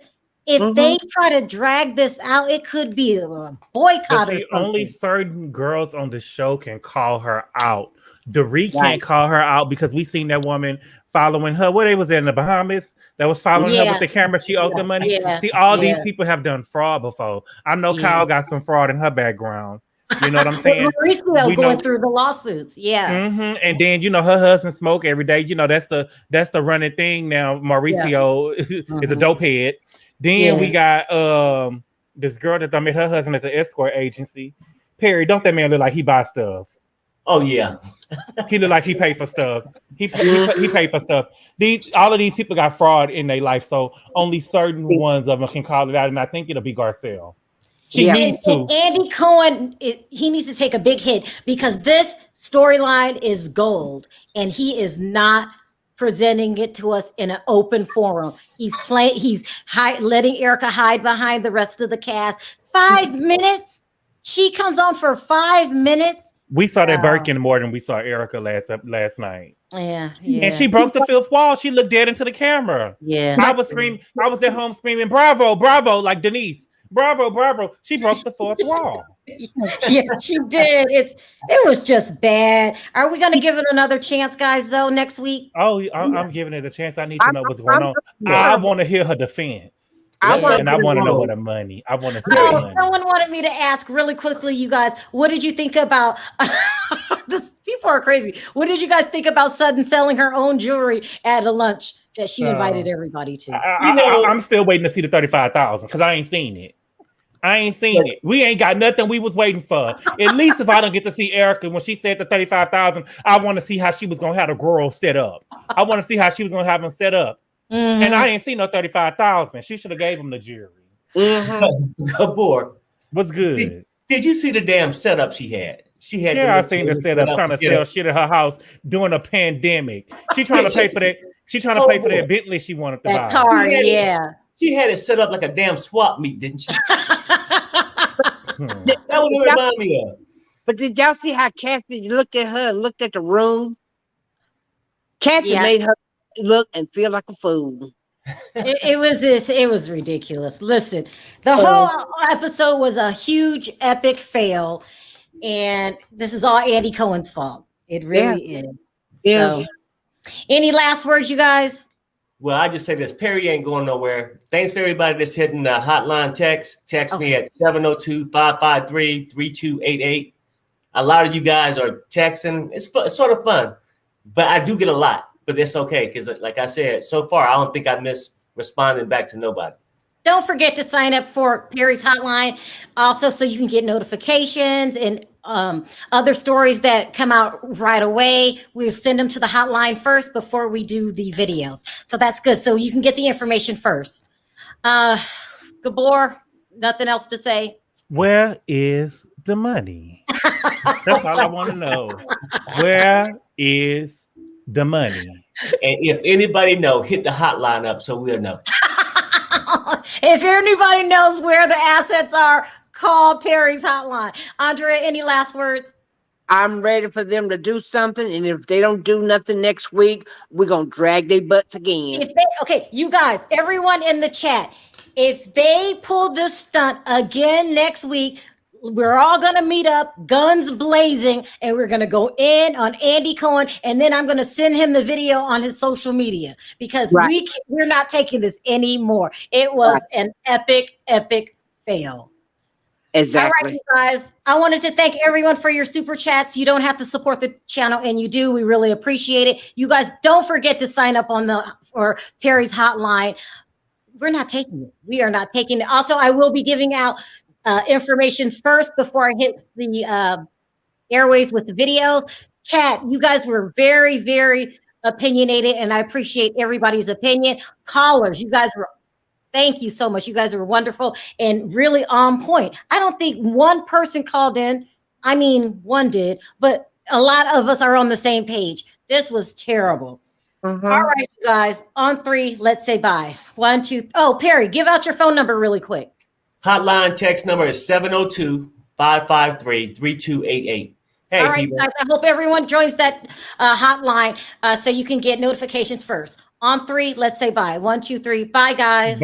If they try to drag this out, it could be a boycott. Only certain girls on the show can call her out. Doree can't call her out because we seen that woman following her. Where they was in the Bahamas that was following her with the camera. She owed the money. See, all these people have done fraud before. I know Kyle got some fraud in her background. You know what I'm saying? Mauricio going through the lawsuits. And then her husband smoke every day. That's the running thing now. Mauricio is a dope head. Then we got this girl that I met her husband at the escort agency. Perry, don't that man look like he buys stuff? Oh yeah, he look like he paid for stuff. He paid for stuff. All of these people got fraud in their life, so only certain ones of them can call it out, and I think it'll be Garcelle. She needs to. And Andy Cohen, he needs to take a big hit because this storyline is gold, and he is not presenting it to us in an open forum. He's letting Erika hide behind the rest of the cast. 5 minutes. She comes on for 5 minutes. We saw that Birkin more than we saw Erika last night. Yeah. And she broke the fifth wall. She looked dead into the camera. I was screaming. I was at home screaming, "Bravo, bravo!" Like Denise. Bravo, bravo. She broke the fourth wall. Yeah, she did. It was just bad. Are we going to give it another chance, guys, though, next week? Oh, I'm giving it a chance. I need to know what's going on. I want to hear her defense. I want to know what the money. I want to see money. Someone wanted me to ask really quickly, you guys, what did you think about this? People are crazy. What did you guys think about Sutton selling her own jewelry at a lunch that she invited everybody to? I'm still waiting to see the 35,000 because I ain't seen it. We ain't got nothing we was waiting for. At least if I don't get to see Erika when she said the 35,000, I want to see how she was gonna have the girl set up. I want to see how she was gonna have them set up. And I ain't seen no 35,000. She should have gave him the jewelry. Gabor, what's good? Did you see the damn setup she had? She had. Yeah, I seen the setup trying to sell shit at her house during a pandemic. She trying to pay for that. She trying to pay for that Bentley she wanted to buy. That car, She had it set up like a damn swap meet, didn't she? That would remind me of. But did y'all see how Cassie looked at her and looked at the room? Cassie made her look and feel like a fool. It was ridiculous. Listen, the whole episode was a huge epic fail, and this is all Andy Cohen's fault. It really is. Yeah. So, any last words, you guys? Well, I just say this: Perry ain't going nowhere. Thanks for everybody that's hitting the hotline text. Text me at 702-553-3288. A lot of you guys are texting. It's sort of fun, but I do get a lot. But it's okay because, like I said, so far I don't think I missed responding back to nobody. Don't forget to sign up for Perry's hotline, also so you can get notifications and other stories that come out right away. We'll send them to the hotline first before we do the videos. So that's good. So you can get the information first. Gabor, nothing else to say? Where is the money? That's all I want to know. Where is the money? And if anybody know, hit the hotline up so we'll know. If anybody knows where the assets are, call Perry's hotline. Andrea, any last words? I'm ready for them to do something, and if they don't do nothing next week, we're gonna drag their butts again. Okay, you guys, everyone in the chat, If they pull this stunt again next week, we're all going to meet up, guns blazing, and we're going to go in on Andy Cohen, and then I'm going to send him the video on his social media because we're not taking this anymore. It was an epic fail. Exactly. All right, you guys. I wanted to thank everyone for your super chats. You don't have to support the channel, and you do. We really appreciate it. You guys don't forget to sign up for Perry's hotline. We're not taking it. We are not taking it. Also, I will be giving out information first before I hit the airways with the videos. Chat, you guys were very, very opinionated, and I appreciate everybody's opinion. Callers, you guys were, thank you so much. You guys were wonderful and really on point. I don't think one person called in. I mean, one did, but a lot of us are on the same page. This was terrible. All right, you guys, on 3, let's say bye. 1, 2. Oh, Perry, give out your phone number really quick. Hotline text number is 702-553-3288. Hey, all right, guys, I hope everyone joins that hotline so you can get notifications first. On 3, let's say bye. 1, 2, 3. Bye, guys.